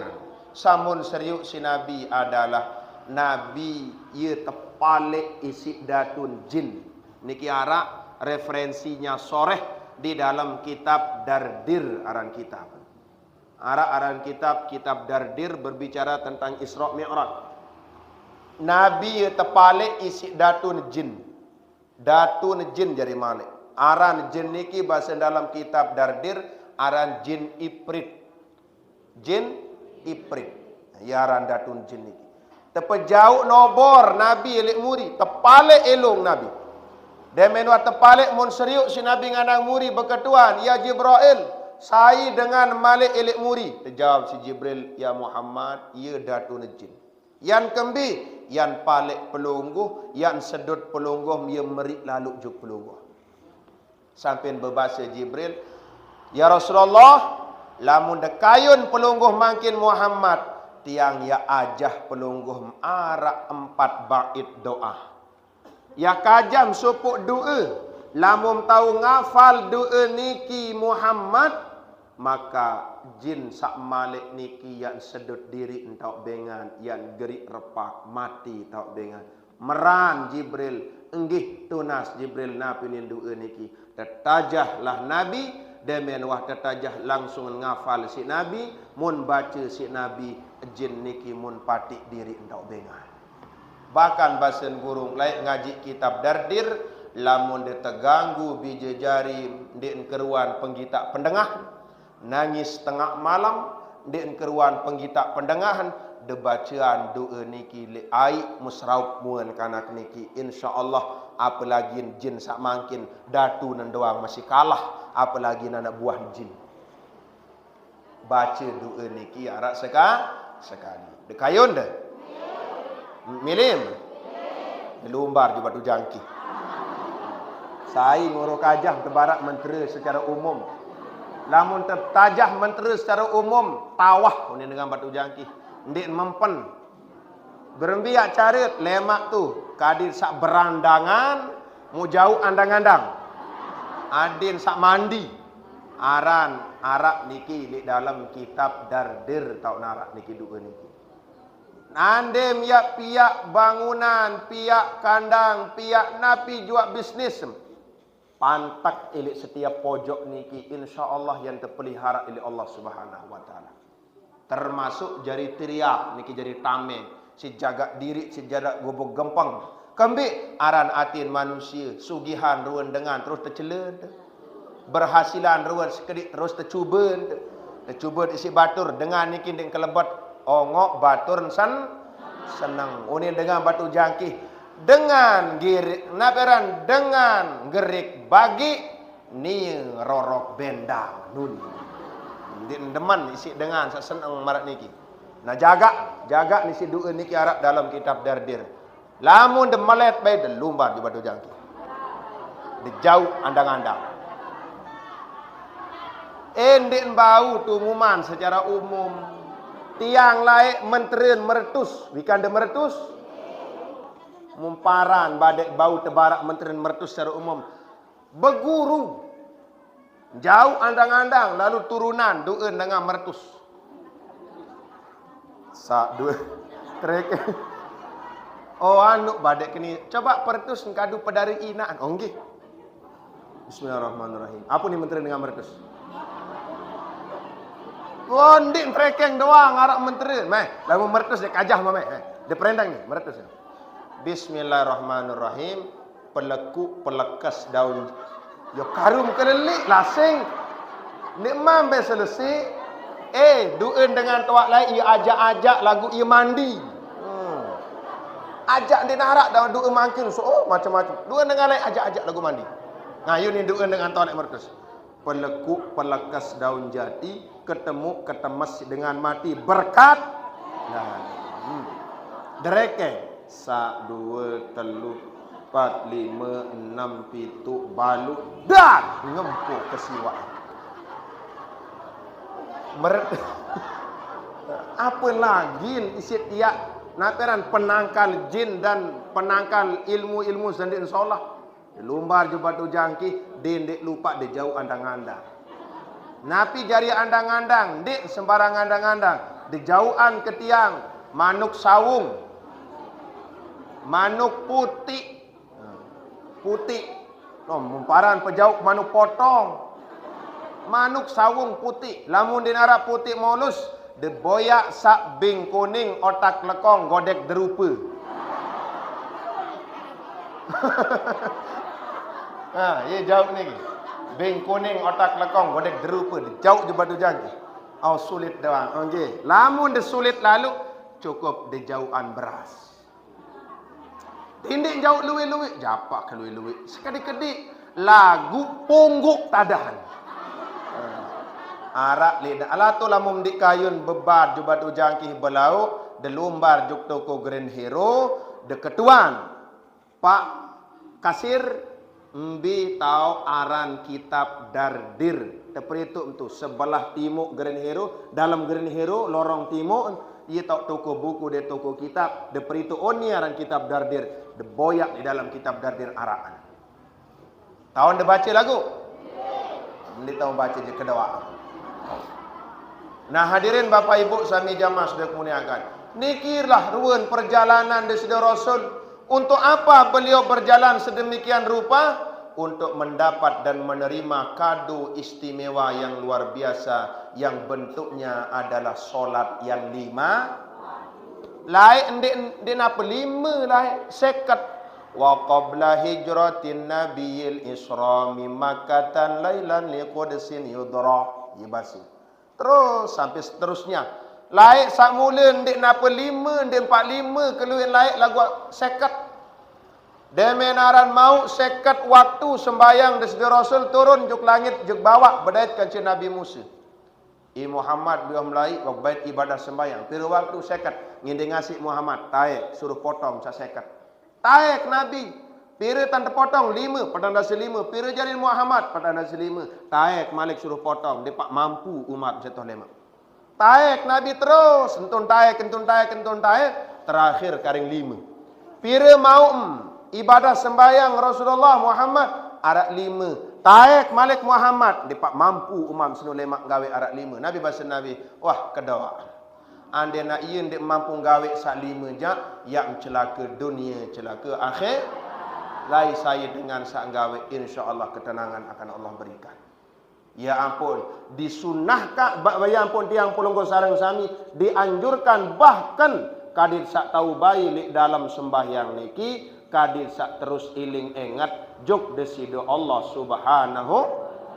samun seriuk si Nabi adalah Nabi ia tepalik isi datun jin. Niki arak referensinya soreh di dalam kitab Dardir aran kitab. Aran kitab Dardir berbicara tentang Isra Mi'raj. Nabi ia tepalik isi datun jin. Datun jin jari malik. Aran jin niki bahasa dalam kitab Dardir aran jin Ifrit. Jin Ifrit. Ya aran datun jin niki. Tepejauh nobor Nabi elik muri, tepalik elong Nabi. Demenwa tepalik mun seriuk si Nabi nganang muri berketuan, ya Jibril, saya dengan Malik elik muri. Terjawab si Jibril, ya Muhammad, ya datun jin. Yang kembi, yang palik pelungguh, yang sedut pelungguh, yang merik lalu juk pelungguh. Sampai berbahasa Jibril, ya Rasulullah, lamun dekayun pelungguh makin Muhammad, tiang ya ajah pelungguh arak 4 bait doa. Ya kajam supuk doa, lamun tahu ngafal doa niki Muhammad, maka jin sak malik niki yang sedut diri entau bengan, yang gerik repak mati tau bengan. Meran Jibril, enggih tunas Jibril napinin doa niki. Tetajahlah Nabi, demen wah tetajah langsung ngafal si Nabi, mun baca si Nabi, jin niki mun patik diri entau bengan. Bahkan basen gurung lain ngaji kitab Dardir, lamun dia terganggu biji jari, dia keruan penggita pendengah, nangis tengah malam, dia keruan penggita pendengahan, de bacaan doa niki li ai musraup muan kanak niki insyaallah. Apalagi jin sak mangkin datu nan doang masih kalah, apalagi anak buah jin. Baca doa niki arak sekali. Dekayun dah. Milim. Dilumbar di batu jangki. Saya ngoro kajah tebarak mentera secara umum. Lamun tertajah mentera secara umum, tawah ini dengan batu jangki. Ndik mempen. Berembiak carit lemak tu kadir sak berandangan mu jauh andang-andang adin sak mandi aran arak niki di dalam kitab Dardir tau narak niki doa niki Andem ya pihak bangunan, pihak kandang, pihak napi jual bisnis. Pantak ilik setiap pojok niki insyaallah yang terpelihara oleh Allah Subhanahu wa taala. Termasuk jari teriak niki jari tameng, si jaga diri, si jaga gobok gempang. Kembik aran atin manusia, sugihan ruan dengan terus tercela. Berhasilan ruan sekedik terus tercuba. Tercuba isi batur dengan niki deng kelebat ongok batur senang. Unin dengan batu jangkih. Dengan girik naberan dengan gerik bagi ni rorok benda nun deman isi dengan senang marat niki. Nah jaga ni si dua niki Arab dalam kitab Dardir. Lamun de malet bae de lumbar di batu jangki. De jauh andang-andang. Endek bau tumuman secara umum. Tiang laik menteren meretus, wikan de meretus. Mumparan badek bau tebarak menteri mertus secara umum beguru jauh andang-andang lalu turunan dueun dengan mertus sak dua trek oh anu badek kini coba pertus kadu pedari inaan oh nggih bismillahirrahmanirrahim apa ni menteri dengan mertus wonding trekeng doang arak menteri meh lalu mertus dek kajah mah meh de perendang ni mertus. Bismillahirrahmanirrahim. Pelekuk pelekas daun. Yo karum kelelik lasing. Nek mambe selesai. Dueun dengan tuak lain ia ajak-ajak lagu ia mandi. Ajak dia narak daun dueun mangkin so macam-macam. Dueun dengan lain ajak-ajak lagu mandi. Ngayu ni dueun dengan tuak mertus. Pelekuk pelekas daun jati ketemu ketemes dengan mati berkat. Nah. Dereke 1, 2, 3, 4, 5, 6, 7 balu dan ngempuk kesiwa. Apa lagi isit ia naperan penangkal jin dan penangkal ilmu-ilmu sendiri insyaallah. Lumbar je batu jangki dendek lupa de jauh andang-andang. Napi jari andang-andang, dek sembarang andang-andang, de jauhan ketiang manuk sawung. Manuk putih. Putih. No, mumparan pejauk manuk potong. Manuk sawung putih. Lamun dinara putih molus. De boyak sak bing kuning otak lekong godek derupa. Ye jauh ni. Bing kuning otak lekong godek derupa. De jauh je batu jangki. Sulit doang. Okey. Lamun de sulit lalu cukup de jauhan beras. Tindik jauh luwe-luwe, japak ke luwe-luwe. Sekadi-kedi lagu pungguk tadahan. Arak lidah. Alah tu lamun dik kayun bebar jubat ujangkih belau, de lumbar juk toko Grand Hero, de ketuan. Pak kasir mbi tau aran kitab Dardir. Tepritu tu sebelah timur Grand Hero, dalam Grand Hero lorong timur. Ia tahu toko buku dia toko kitab. Dia peritu aran kitab Dardir. Dia boyak di dalam kitab Dardir araan. Tahun dia baca lagu? Dia tahu baca je kedua. Nah hadirin Bapak Ibu suami jamaah sudah kemuliakan. Nikirlah ruan perjalanan dari Saudara Rasul. Untuk apa beliau berjalan sedemikian rupa? Untuk mendapat dan menerima kado istimewa yang luar biasa yang bentuknya adalah solat yang 5. Lain dia apa 5 lain sekat wa qabla hijratin nabiyil isra min makkatan lailan liqudsin yudra yibasi. Terus sampai seterusnya. Lain sak mula dia napa 5 dia 45 keluar lain lagu sekat. Demenaran mau sekat waktu sembayang dari Rasul turun juk langit juk bawah berdait kancing Nabi Musa. Muhammad biar mulai bait ibadah sembayang. Pira waktu sekat nginde ngasih Muhammad taek suruh potong sa sekat. Taek Nabi pira tan terpotong 5 padang dasi 5 pira jadi Muhammad padang dasi 5 taek Malik suruh potong dia pak mampu umat satu lema. Taek Nabi terus entun taek terakhir karing 5. Pira mau ibadah sembahyang Rasulullah Muhammad arak 5. Taek Malik Muhammad dipak mampu umat sunu lemak gawe arak 5. Nabi bahasa Nabi, wah kedua. ande nak yen dek mampu gawe sak 5 jam, yang celaka dunia, celaka akhir. Lai saya dengan sak gawe, insya-Allah ketenangan akan Allah berikan. Ya ampun, disunnahkan bayang pun tiang Pulunggo sareng sami dianjurkan bahkan kadir sak tahu bayi dalam sembahyang niki, kadir sak terus iling ingat juk desido Allah Subhanahu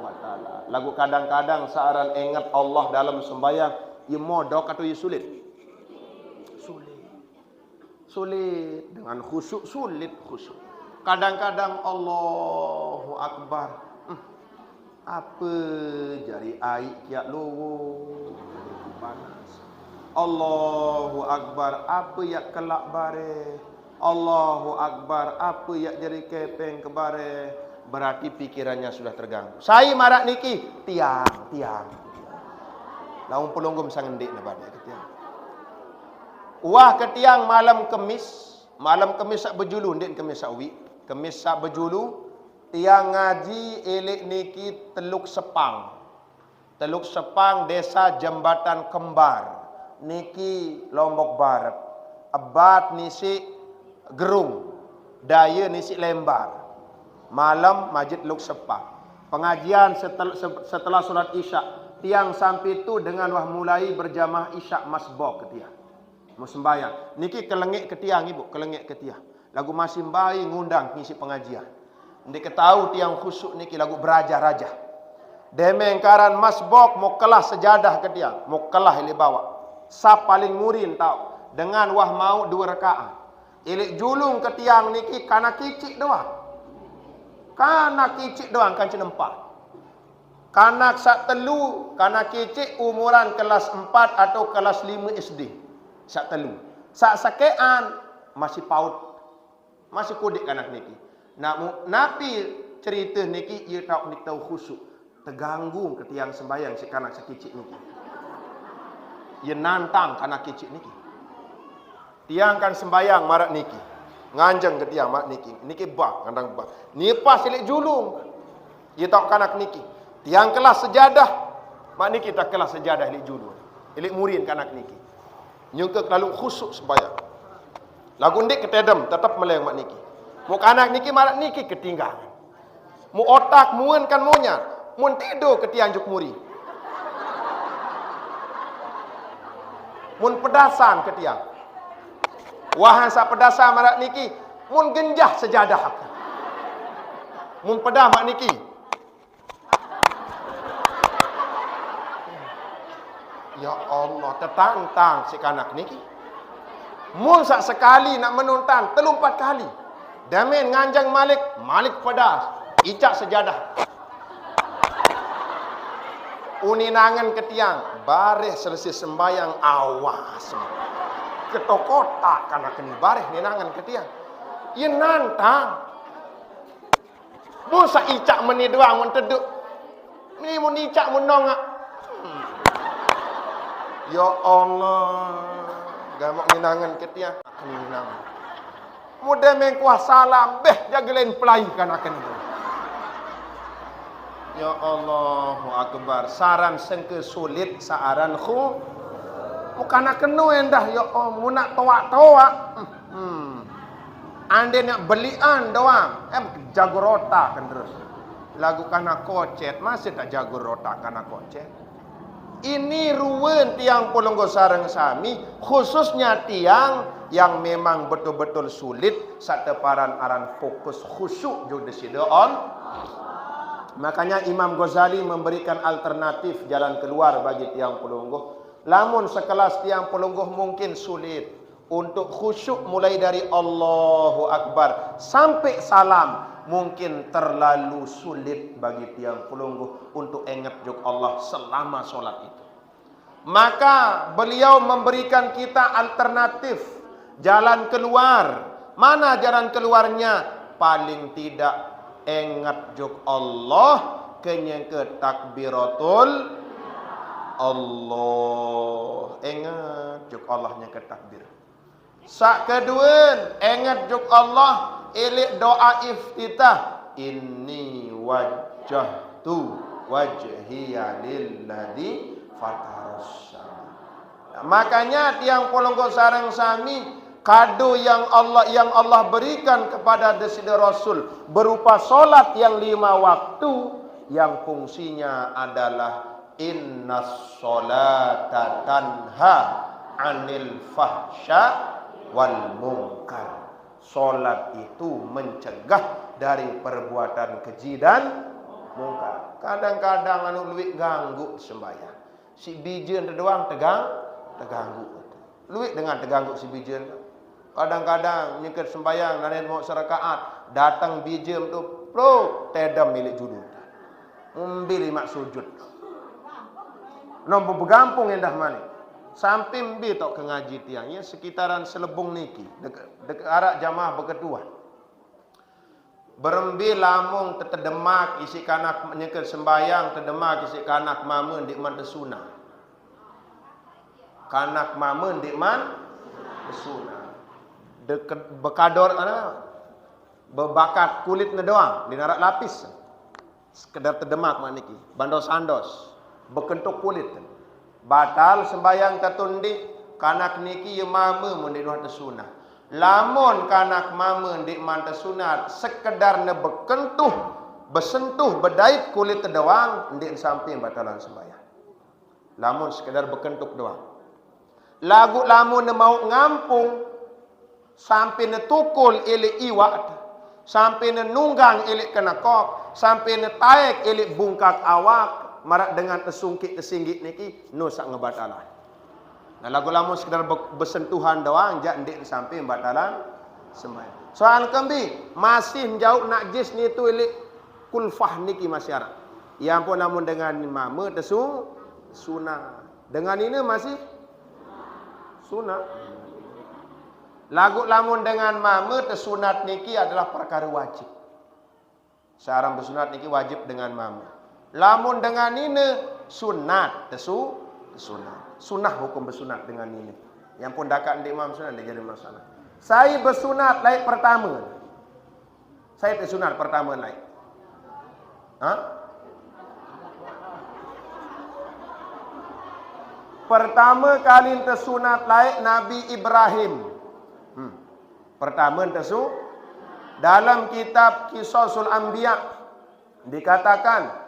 wa taala. Lagu kadang-kadang saaran ingat Allah dalam sembahyang, ye modok atau ye sulit? Sulit dengan khusyuk, sulit khusyuk. Kadang-kadang Allahu Akbar. Apa jari air kiak lowo panas. Allahu Akbar, apa yak kelak bare. Allahu Akbar, apa yak jari kepeng ke bare. Berarti pikirannya sudah terganggu. Saya marak niki tiang. Laung Pulunggum sangendik na badai ketiang. Wah ketiang malam Kemis sak berjulu ndik Kemis sak wi. Kemis sak berjulu tiang ngaji elek niki Teluk Sepang. Teluk Sepang desa Jembatan Kembar. Niki Lombok Barat. Abad nisi Gerung. Daya nisi Lembar. Malam Masjid Teluk Sepang. Pengajian setelah solat Isya. Tiang sampai itu dengan wah mulai berjamaah Isya masbok ke tiang. Mau sembahyang. Niki kelengik ke tiang ibu, kelengik ke tiang. Lagu masih bayi ngundang ngisi pengajian. Ndek tahu tiang khusyuk niki lagu beraja-raja. Demengkaran masbok mau kelas sejadah ke tiang, mau kelah ili bawa. Sa paling murin tahu dengan wah mau 2 rakaat. Ilik julung ke tiang niki kana kicik doang. Kana kicik doang kan cenempat. Kanak sak telu, kana kicik umuran kelas 4 atau kelas 5 SD. Sak telu. Sak sakean masih paut. Masih kudik kanak niki. Nabi cerita niki ia tahu khusyuk. Terganggu ke tiang sembahyang si kanak sakicik niki. Ia nantang kanak kicik niki. Tiang kan sembahyang marak niki. Nganjeng ke tiang marak niki. Niki bang, ngandang bang. Nipas silik julung. Ia tahu kanak niki. Tiang kelas sejadah. Mak niki tak kelas sejadah ilik julung. Ilik murin kanak niki. Nyungke lalu khusyuk sembahyang. Lagu ndik ketedem tetap meleng mak niki. Mu kanak niki marak niki ketinggalan. Mu otak muen kan munya. Mun tidur ke tiang juk muri. Mun pedasan ke tiang. Wahan sa pedasan marak niki. Mun genjah sejadah. Mun pedah mak niki. Ya Allah, tertantang si kanak niki. Mun sak sekali nak menuntan, 3-4 kali. Damin nganjang Malik pedas. Icak sejadah. Uninangan ke tiang. Bareh selesai sembayang awas. Ketokotak kanak ni bareh ninangan ke tiang. Ia nantang. Mun sak icak meni doang mun teduk. Ni mun icak mun nongak. Ya Allah. Gamok ninangan ke tiang. Akan ninangan. Mudah mengkuah salam. Jagelain pelaikan akan itu. Ya Allahu Akbar. Saran sengke sulit. Saaran khu. Bukan nak kena endah. Ya Allah. Mu nak toak-toak. Anda nak belian doang. Jago rota kan terus. Lagu kana kocet. Masih tak jago rota kana kocet. Ini ruwen tiang Pulunggo sareng sami, khususnya tiang yang memang betul-betul sulit sateparan aran fokus khusyuk juga desidoon. Makanya Imam Ghazali memberikan alternatif jalan keluar bagi tiang Pulunggo. Lamun sekelas tiang Pulunggo mungkin sulit untuk khusyuk mulai dari Allahu Akbar sampai salam. Mungkin terlalu sulit bagi tiang Pulunggo untuk ingat juk Allah selama solat itu. Maka beliau memberikan kita alternatif jalan keluar. Mana jalan keluarnya? Paling tidak ingat juk Allah kenyang ke takbiratul Allah. Ingat juk Allahnya ke takbir. Sak kedua, ingat juk Allah ilik doa iftitah. Inni wajjahtu wajhiya lilladzi fatarassa. Makanya tiang polonggo sareng sami kado yang Allah berikan kepada Desida Rasul berupa solat yang 5 waktu yang fungsinya adalah innas solata tanha anil fahsya wal munkar. Solat itu mencegah dari perbuatan keji dan munkar. Kadang-kadang anu luit ganggu sembahyang. Si bijen doang terganggu. Luit dengan terganggu si bijen. Kadang-kadang nyeket sembahyang nanen mau serakaat, datang bijem tu pro tedam milik judul. Membili mak sujud. Nombor begampung endah mani. Sampai mbi tok ke ngaji tiangnya sekitaran selebung niki dek arak jamaah berketua. Berembi lamung terdemak isi kanak nyeket sembahyang terdemak isi kanak mamun di man tesuna. Kanak mamun di man tesuna. Deket bekador ana bebakat kulit doang di narak lapis. Sekedar terdemak maniki, bandos-andos, bekentuk kulit. Batal sembayang tatundi kanak niki ye mama mun di nuhat sunah. Lamun kanak mama di manta sunat sekedar ne bekentuh besentuh bedait kulit doang ndik samping batalan sembayang. Lamun sekedar bekentuk doang. Lagu lamun ne mau ngampung sampai ne tukul ili iwak, sampai ne nunggang ili kenakok, sampai ne taek ili bungkak awak. Marak dengan tesungkit tesinggit niki nusak ngebatalan. Nah lagu lamun sekedar bersentuhan doang jak ndik sampai batalan sembahyang. Soal kembi masih jauh najis ni tu ilik kulfah niki masyarakat. Yang pun namun dengan mama tesu sunah. Dengan ini masih sunah. Lagu lamun dengan mama tersunat niki adalah perkara wajib. Seorang bersunat niki wajib dengan mama. Lamun dengan ini sunat sunat. Sunah hukum bersunat dengan ini. Yang pun dakat di imam sunat dia jadi masalah. Saya bersunat laik pertama. Saya tersunat pertama laik. Pertama kali tersunat laik Nabi Ibrahim. Pertama tersunat dalam kitab Qisasul Anbiya dikatakan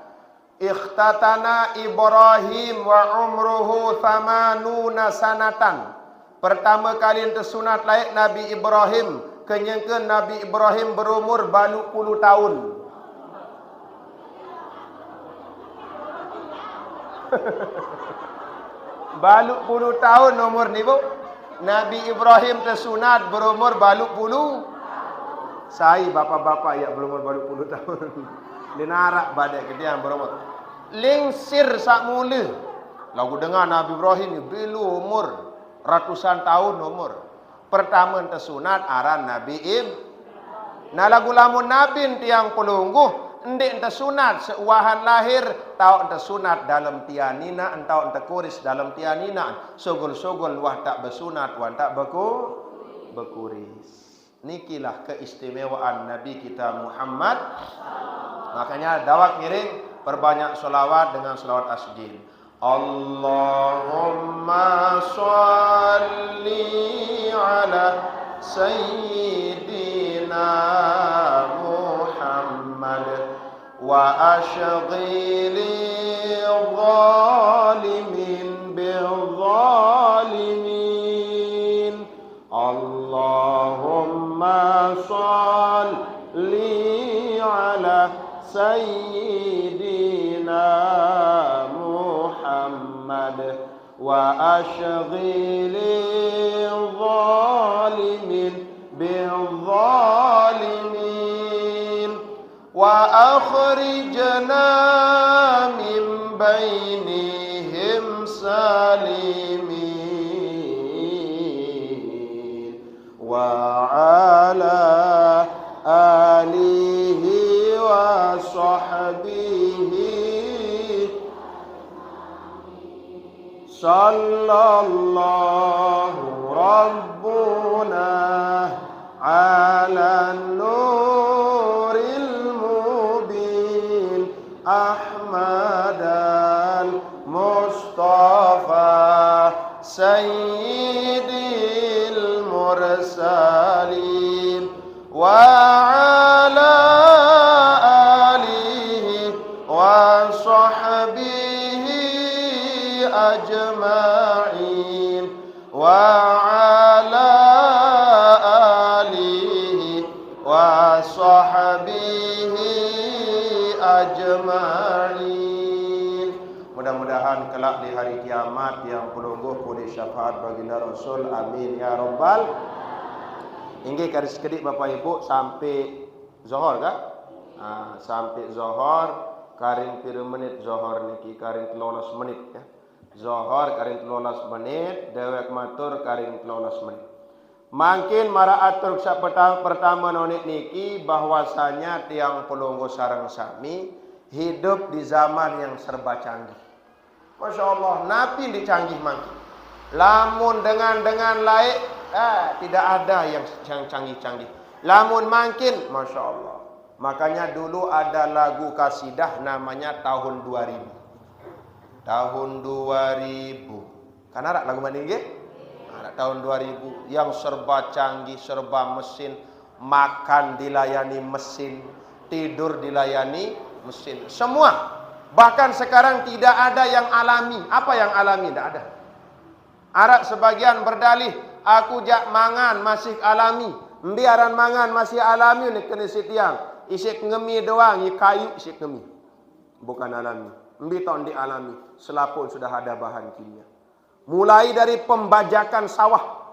ikhtatana Ibrahim wa umruhu thamanuna sanatan. Pertama kali tersunat laik Nabi Ibrahim, kenyangkan Nabi Ibrahim berumur 80 tahun. Baluk 10 tahun umur ni bu. Nabi Ibrahim tersunat berumur baluk 10. Saya bapak-bapak yang berumur baluk 10 tahun. Dinarak badai kediam berumur. Lingsir sak mula. Lagu dengar Nabi Ibrahim ni belu umur ratusan tahun umur. Pertama tersunat aran Nabi Ibrahim. Nah lagu lamun Nabi tiang pelungguh ndik tersunat seuahan lahir tau tersunat dalam tianina entau kuris dalam tianina sogol-sogol wah tak bersunat wah tak berkuris. Nikilah keistimewaan Nabi kita Muhammad. Makanya dawak ngiring perbanyak selawat dengan selawat asjil. Allahumma sholli ala sayyidina Muhammad wa ashghili zalimin bil zalimin. Allahumma sholli ala sayyidina Muhammad wa ashghili zalimin bil zalimin wa akhrijna min bainihim salimin wa ala alihi wa sahbihi sallallahu rabbuna ala nuril mubin Ahmad al Mustafa sayyidil mursalin wa ala alihi wa sahbihi ajma'in wa ala alihi wa sahbihi ajma'in. Mudah-mudahan kelak di hari kiamat yang pelungguh pulih syafaat baginda Rasul. Amin ya rabbal. Inggih kali sekedik Bapak Ibu sampai Zohor kah? Sampai Zohor karing pira menit Zohor niki karing 13 menit ya. Zohor karing 13 menit, dewek matur karing 13 menit. Mungkin mara atur pertama nonik niki bahwasanya tiang pelungguh sareng sami hidup di zaman yang serba canggih. Masya Allah, napi dicanggih mangki. Lamun dengan laik, tidak ada yang canggih-canggih. Lamun mungkin, Masya Allah. Makanya dulu ada lagu kasidah namanya tahun 2000. Tahun 2000. Kan ada lagu mana ini? Ada tahun 2000 yang serba canggih, serba mesin, makan dilayani mesin, tidur dilayani mesin. Semua. Bahkan sekarang tidak ada yang alami. Apa yang alami? Tidak ada. Arab sebagian berdalih, aku jak mangan masih alami. Biaran mangan masih alami ni kena sitiang. Isik ngemi doang, kayu isik ngemi. Bukan alami. Mbi tahun dialami. Selapun sudah ada bahan kimia. Mulai dari pembajakan sawah.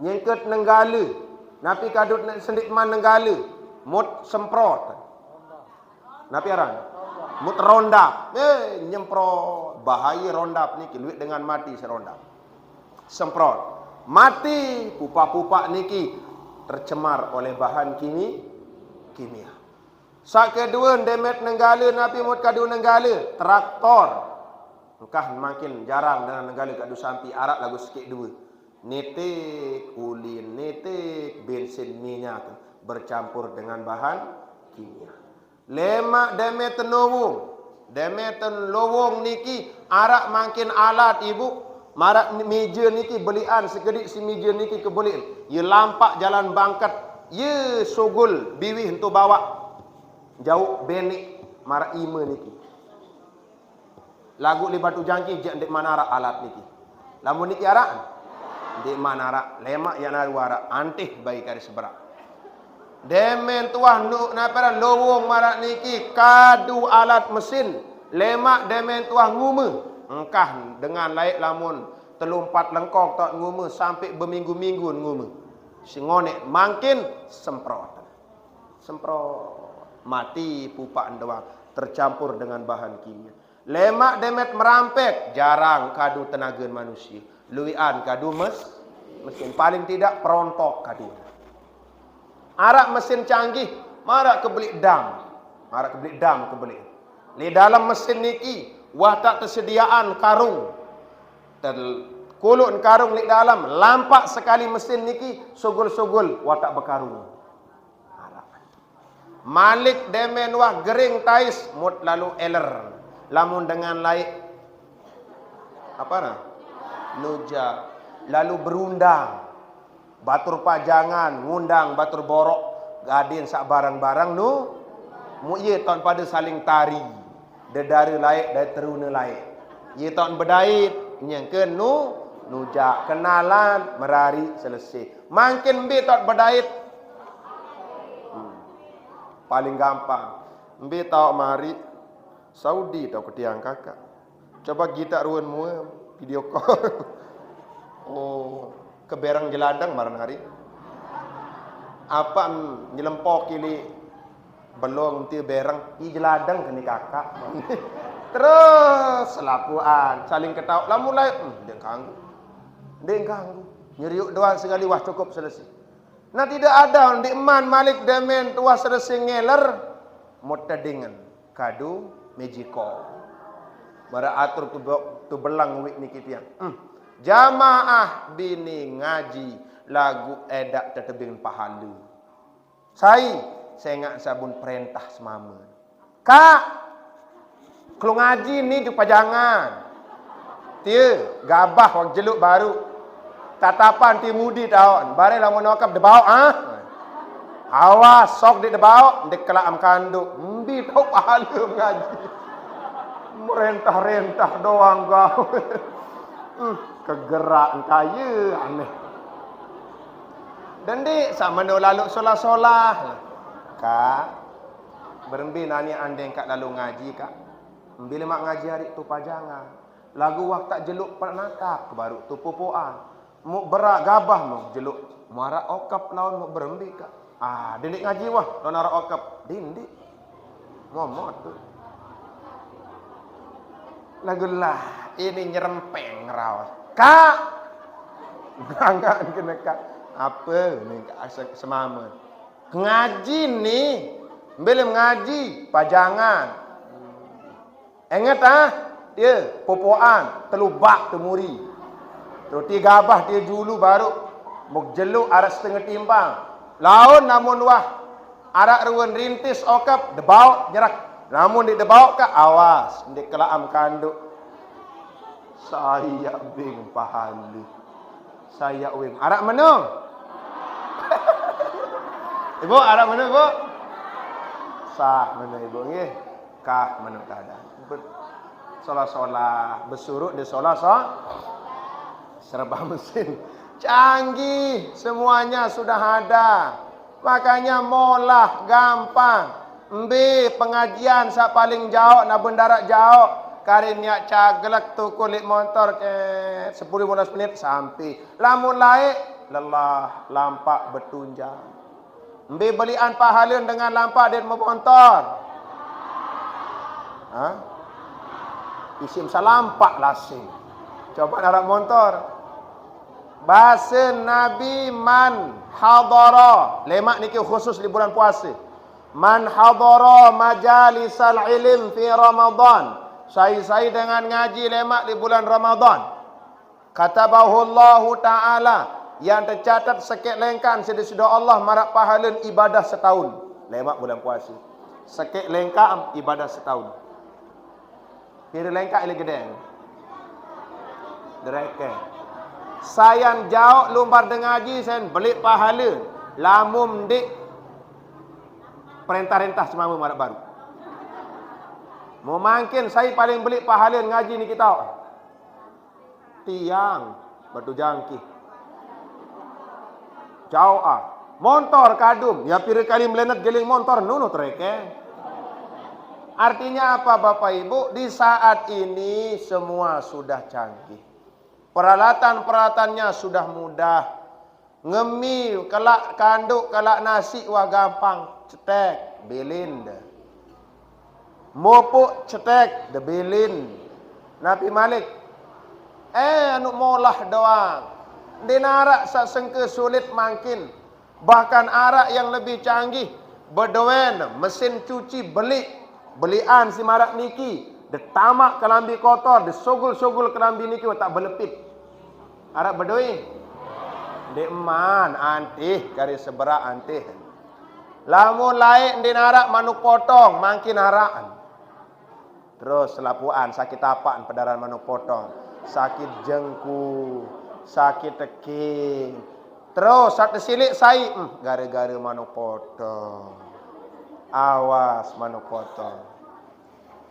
Nyengket nenggala. Napi kadut sendik man nenggala. Mut semprot. Napi aran? Mut rondap. Nyemprot. Bahaya rondap niki. Luit dengan mati serondap. Semprot. Mati. Pupa-pupa niki tercemar oleh bahan kimia. Sak kedua demet nenggala napi mut kadu nenggala. Traktor. Engkah makin jarang dengan nenggala kadu sampi arak lagu sikit dua. Netik, ulin, netik, bensin minyak bercampur dengan bahan kimia. Lemak demet lowong. Demet lowong niki arak makin alat ibu. Marak meja niki belian sekedik si meja niki kebelian. Ye lampak jalan bangkat. Ye sogul biwih untuk bawa. Jauh benik marak ima niki. Lagu li batu jangki jak ndek manara alat niki. Lamun niki arak ndek manara lemak yang naru arak antih baik kari seberak. Demen tuah nu napara lowong marak niki kadu alat mesin lemak demen tuah ngume engkah dengan laik lamun telumpat lengkok tak ngume sampai berminggu-minggu ngume singonek makin semprot mati pupak doang tercampur dengan bahan kimia. Lemak demet merampek jarang kadu tenaga manusia. Luian kadu mesin paling tidak perontok kadu. Arak mesin canggih, marak kebelik dam. Kebelik. Di dalam mesin niki, wah tak tersediaan karung. Terkulun karung di dalam, lampak sekali mesin niki, sugul-sugul, wah tak berkarung. Malik demen wah gering tais, mut lalu eler. Lamun dengan laik, apa nah? Nuja, lalu berundang. Batur pajangan, ngundang batur borok, gadin sak barang-barang nu ye ton pada saling tari. Dedari laik dari teruna laik. Ye ton berdait nyengkeun nuja kenalan merari selesai. Makin be ton berdait. Paling gampang. Be tau mari Saudi tau ketiang kakak. Coba kita ruan mua video call. Oh, keberang jeladang maran hari. Apa nyelempok kili belum ti berang i jeladang kini kakak. Terus selapuan saling ketawa lah mulai dia ganggu. Nyeriuk doang sekali wah cukup selesai. Nah tidak ada di eman malik demen tuah selesai ngeler mutadingan kadu mejiko. Bara atur tu belang wik niki tiang. Jamaah bini ngaji lagu edak tetebing pahalu. Saya ngak sabun perintah semama. Kak, kalau ngaji ni tu pajangan. Dia gabah wang jeluk baru. Tatapan ti mudi tahun. Bare lamun wakap debau awas sok di debau dek kelak am kanduk. Mbi tau pahala mengaji. Merentah-rentah doang kau. Kegerak kaya aneh. Dan di sama no lalu solah-solah. Kak, berembi nani andeng kak lalu ngaji kak. Bila mak ngaji hari tu pajangan. Lagu wak tak jeluk pernakak baru tu pupuan. Mu berak gabah mu jeluk. Muara okap lawan mu berembi kak. Dindik ngaji wah lawan ara okap. Dindik. Momot tu. Lagu lah ini nyerempeng rawas. Kak. Enggak kena kak. Apa ni kak semama. Ngaji ni. Belum ngaji pajangan. Ingat dia popoan telubak temuri. Terus tiga gabah dia julu baru muk jeluk arak setengah timbang. Laun namun wah arak ruan rintis okap debau nyerak. Namun di debau ka awas di kelaam kanduk. Saya bing pahali. Saya wing arak menung. Ibu arak menung ibu. Sah menung ibu nggih. Kah menung keadaan. Solah-solah bersurut di solah serba mesin canggih semuanya sudah ada, makanya molah gampang. Mbe pengajian sak paling jauh na bendarak jauh karin yak caglek tu kulit motor ke 10-15 menit sampai. Lamun laik lelah lampak bertunjang. Mbe belian pahalun dengan lampak dan motor. Isim salampak lasing. Coba narak motor. Bahasa Nabi man hadara. Lemak niki khusus di bulan puasa. Man hadara majalisal ilm fi Ramadan. Saya dengan ngaji lemak di bulan Ramadan. Katabahu Allah Ta'ala. Yang tercatat sekek lengkan sedih-sedih Allah marak pahalun ibadah setahun. Lemak bulan puasa. Sekek lengkam ibadah setahun. Kira lengkap ili gedeng. Dereke. Sayang jauh lumbar dengaji sen belik pahala. Lamum dik perintah-rintah semama marak baru. Mau mangkin saya paling belik pahala ngaji ni kita. Tiang batu jangkih. Jauh Motor kadum. Ya pira kali melenet geling motor nuno tereke. Artinya apa Bapak Ibu? Di saat ini semua sudah canggih. Peralatan-peralatannya sudah mudah. Ngemi, kelak kanduk, kelak nasi wah gampang. Cetek, bilin dah. Mopuk cetek, dah bilin. Nabi Malik. Anu molah doang. Dinarak sak sengke sulit mangkin. Bahkan arak yang lebih canggih. Berdoen, mesin cuci beli. Belian si marak niki, de tamak kelambi kotor, de sogul-sogul kelambi niki tak berlepit. Arab berdoi. De eman antih kari seberak antih. Lamun laik di narak manuk potong, mangkin haraan. Terus selapuan sakit apaan pedaran manuk potong, sakit jengku, sakit teking. Terus satu silik sai, gara-gara manuk potong. Awas manuk potong.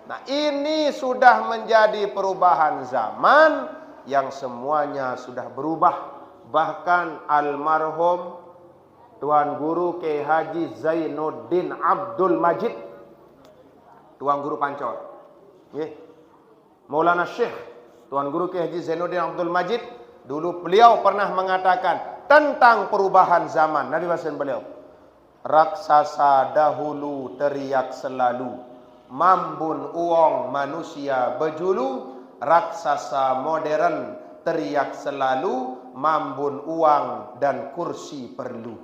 Nah ini sudah menjadi perubahan zaman yang semuanya sudah berubah. Bahkan almarhum Tuan Guru Kiai Haji Zainuddin Abdul Majid, Tuan Guru Pancor, Maulana Syekh Tuan Guru Kiai Haji Zainuddin Abdul Majid, dulu beliau pernah mengatakan tentang perubahan zaman. Nabi Wasallam beliau, raksasa dahulu teriak selalu, mambun uang manusia berjulu. Raksasa modern teriak selalu, mambun uang dan kursi perlu.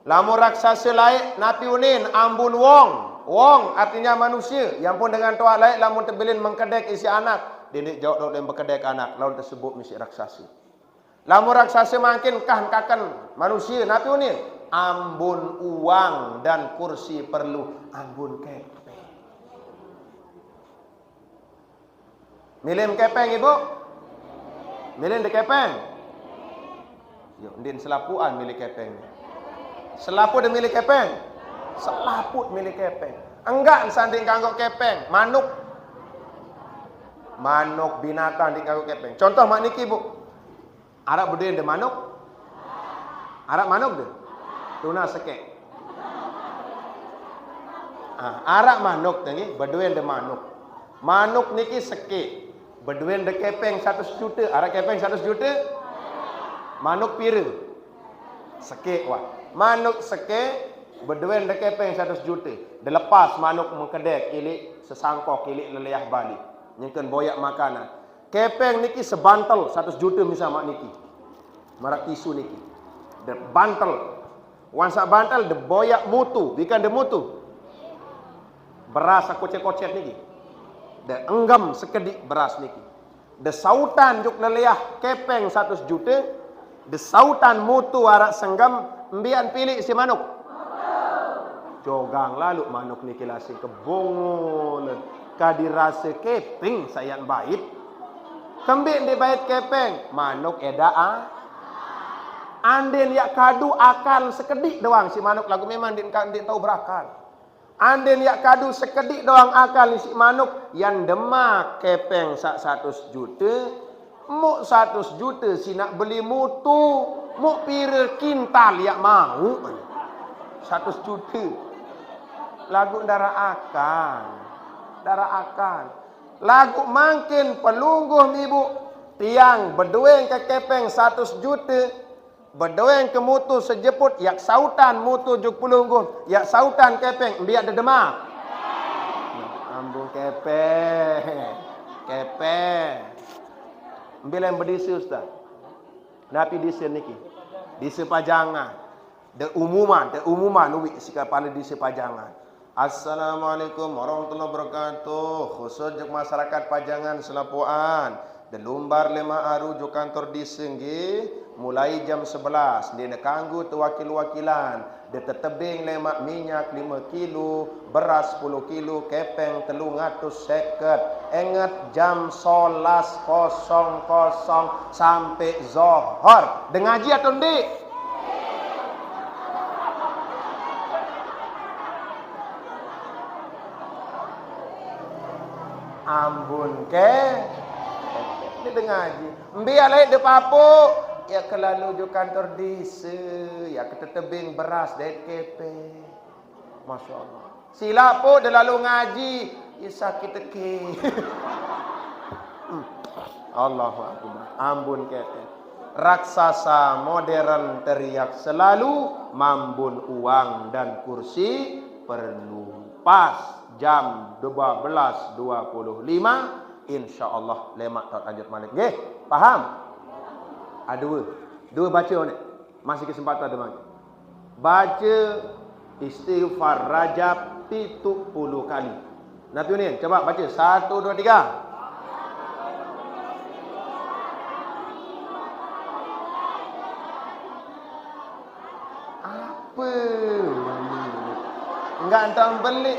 Lamun raksasa laik napi unin ambun wong. Wong artinya manusia. Yang pun dengan tuak laik lamun terbilin mengkedek isi anak. Didik jawab dan berkedek anak. Lalu tersebut misi raksasa. Lamun raksasa makin kakan manusia napi unin ambun uang dan kursi perlu. Ambun kepe. Milih kepeng ibu? Milih de kepeng? Yo, ndin selapuan milih kepeng. Selaput de milih kepeng? Selaput milih kepeng. Enggak sanding kanggo kepeng, manuk. Manuk binatang di kanggo kepeng. Contoh mak niki bu. Arab berdua de manuk? Arab manuk de? Tuna sekek. Arab manuk niki, berdua de manuk. Manuk niki sekek. Berdua de kepeng 100 juta. Arab kepeng 100 juta? Manuk pira? Sekek wah. Manuk sekek, berdua de kepeng 100 juta. Dia lepas manuk mengkedek kilik sesangkok kilik leleyah balik. Nyengken boyak makanan. Kepeng niki sebantal 100 juta misal mak niki. Marak tisu niki. De bantal. Wan sak bantal de boyak mutu, bikan de mutu. Beras kocet-kocet niki. De enggam sekedik beras niki. De sautan juk leleyah kepeng 100 juta. De sautan mutu arak senggam mbian pilih si manuk. Jogang lalu manuk niki lasing kebongolan. Kadirasa kepeng sayang bait. Kembik di bait kepeng. Manuk eda Andin yak kadu akal sekedik doang si manuk lagu memang din tahu berakal. Andin yak kadu sekedik doang akal si manuk yang demak kepeng 100 juta. Muk 100 juta si nak beli mutu. Muk pira kintal yak mau. 100 juta. Lagu darah akal. Darah akan. Lagu makin pelungguh ibu. Tiang berdueng ke kepeng 100 juta. Berdueng ke mutu sejeput. Yak sautan mutu juk pelungguh. Yak sautan kepeng. Biar dia demak. Ambung kepeng. Kepeng. Bila yang berdisi ustaz. Napi disi niki. Disi pajangan. De umuman. Uwi si kepala disi pajangan. Assalamualaikum warahmatullahi wabarakatuh. Khusus juk masyarakat Pajangan Selapuan. Delumbar lema aru juk kantor disenggi. Mulai jam 11. Dia kanggu tu wakil-wakilan. Dia tetebing lemak minyak 5 kilo. Beras 10 kilo. Kepeng 300 seket. Ingat jam 11.00 sampai zohor. Dengaji atau ndik? Ambun ke ini dengaji biar lain de papu ya kelalu ju kantor dise ya ketetebing beras dari kepe Masya Allah sila po de lalu ngaji ya sakit teki Allahu Akbar ambun kepe raksasa modern teriak selalu mambun uang dan kursi perlu pas jam 12.25 insyaallah lemak tak lanjut malik. Nggih, paham? Dua baca ni. Masih kesempatan ada lagi. Baca istighfar Rajab 70 kali. Nah tu ni, coba baca 1 2 3. Apa? Enggak entah beli.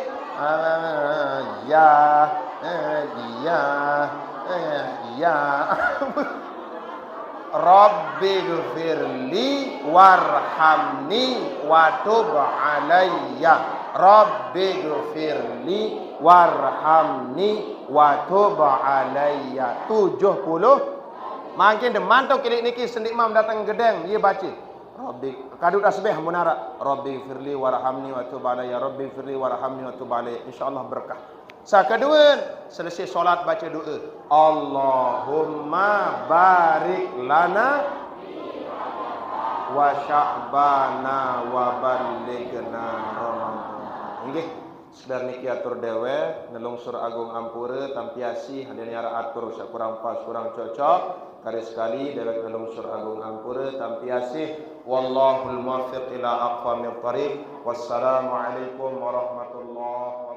Ya. Rabbi gfirli warhamni watub alayya. Rabbi gfirli warhamni watub alayya. 70. Makin demantau kilik niki sendik mam datang gedeng dia baca. Rabbi kadu tasbih munara. Rabbi gfirli warhamni watub alayya. Rabbi gfirli warhamni watub alayya. Insyaallah berkah. Kedua, selesai solat baca doa. Allahumma barik lana wa sya'bana wa ballighna Ramadan. Nggih, sedar niki atur dewe nelung sur agung ampura tampiasi hadirnya atur kurang pas kurang cocok. Kali sekali dewek nelung sur agung ampura tampiasi wallahul muwaffiq ila aqwamit thariq. Wassalamualaikum warahmatullahi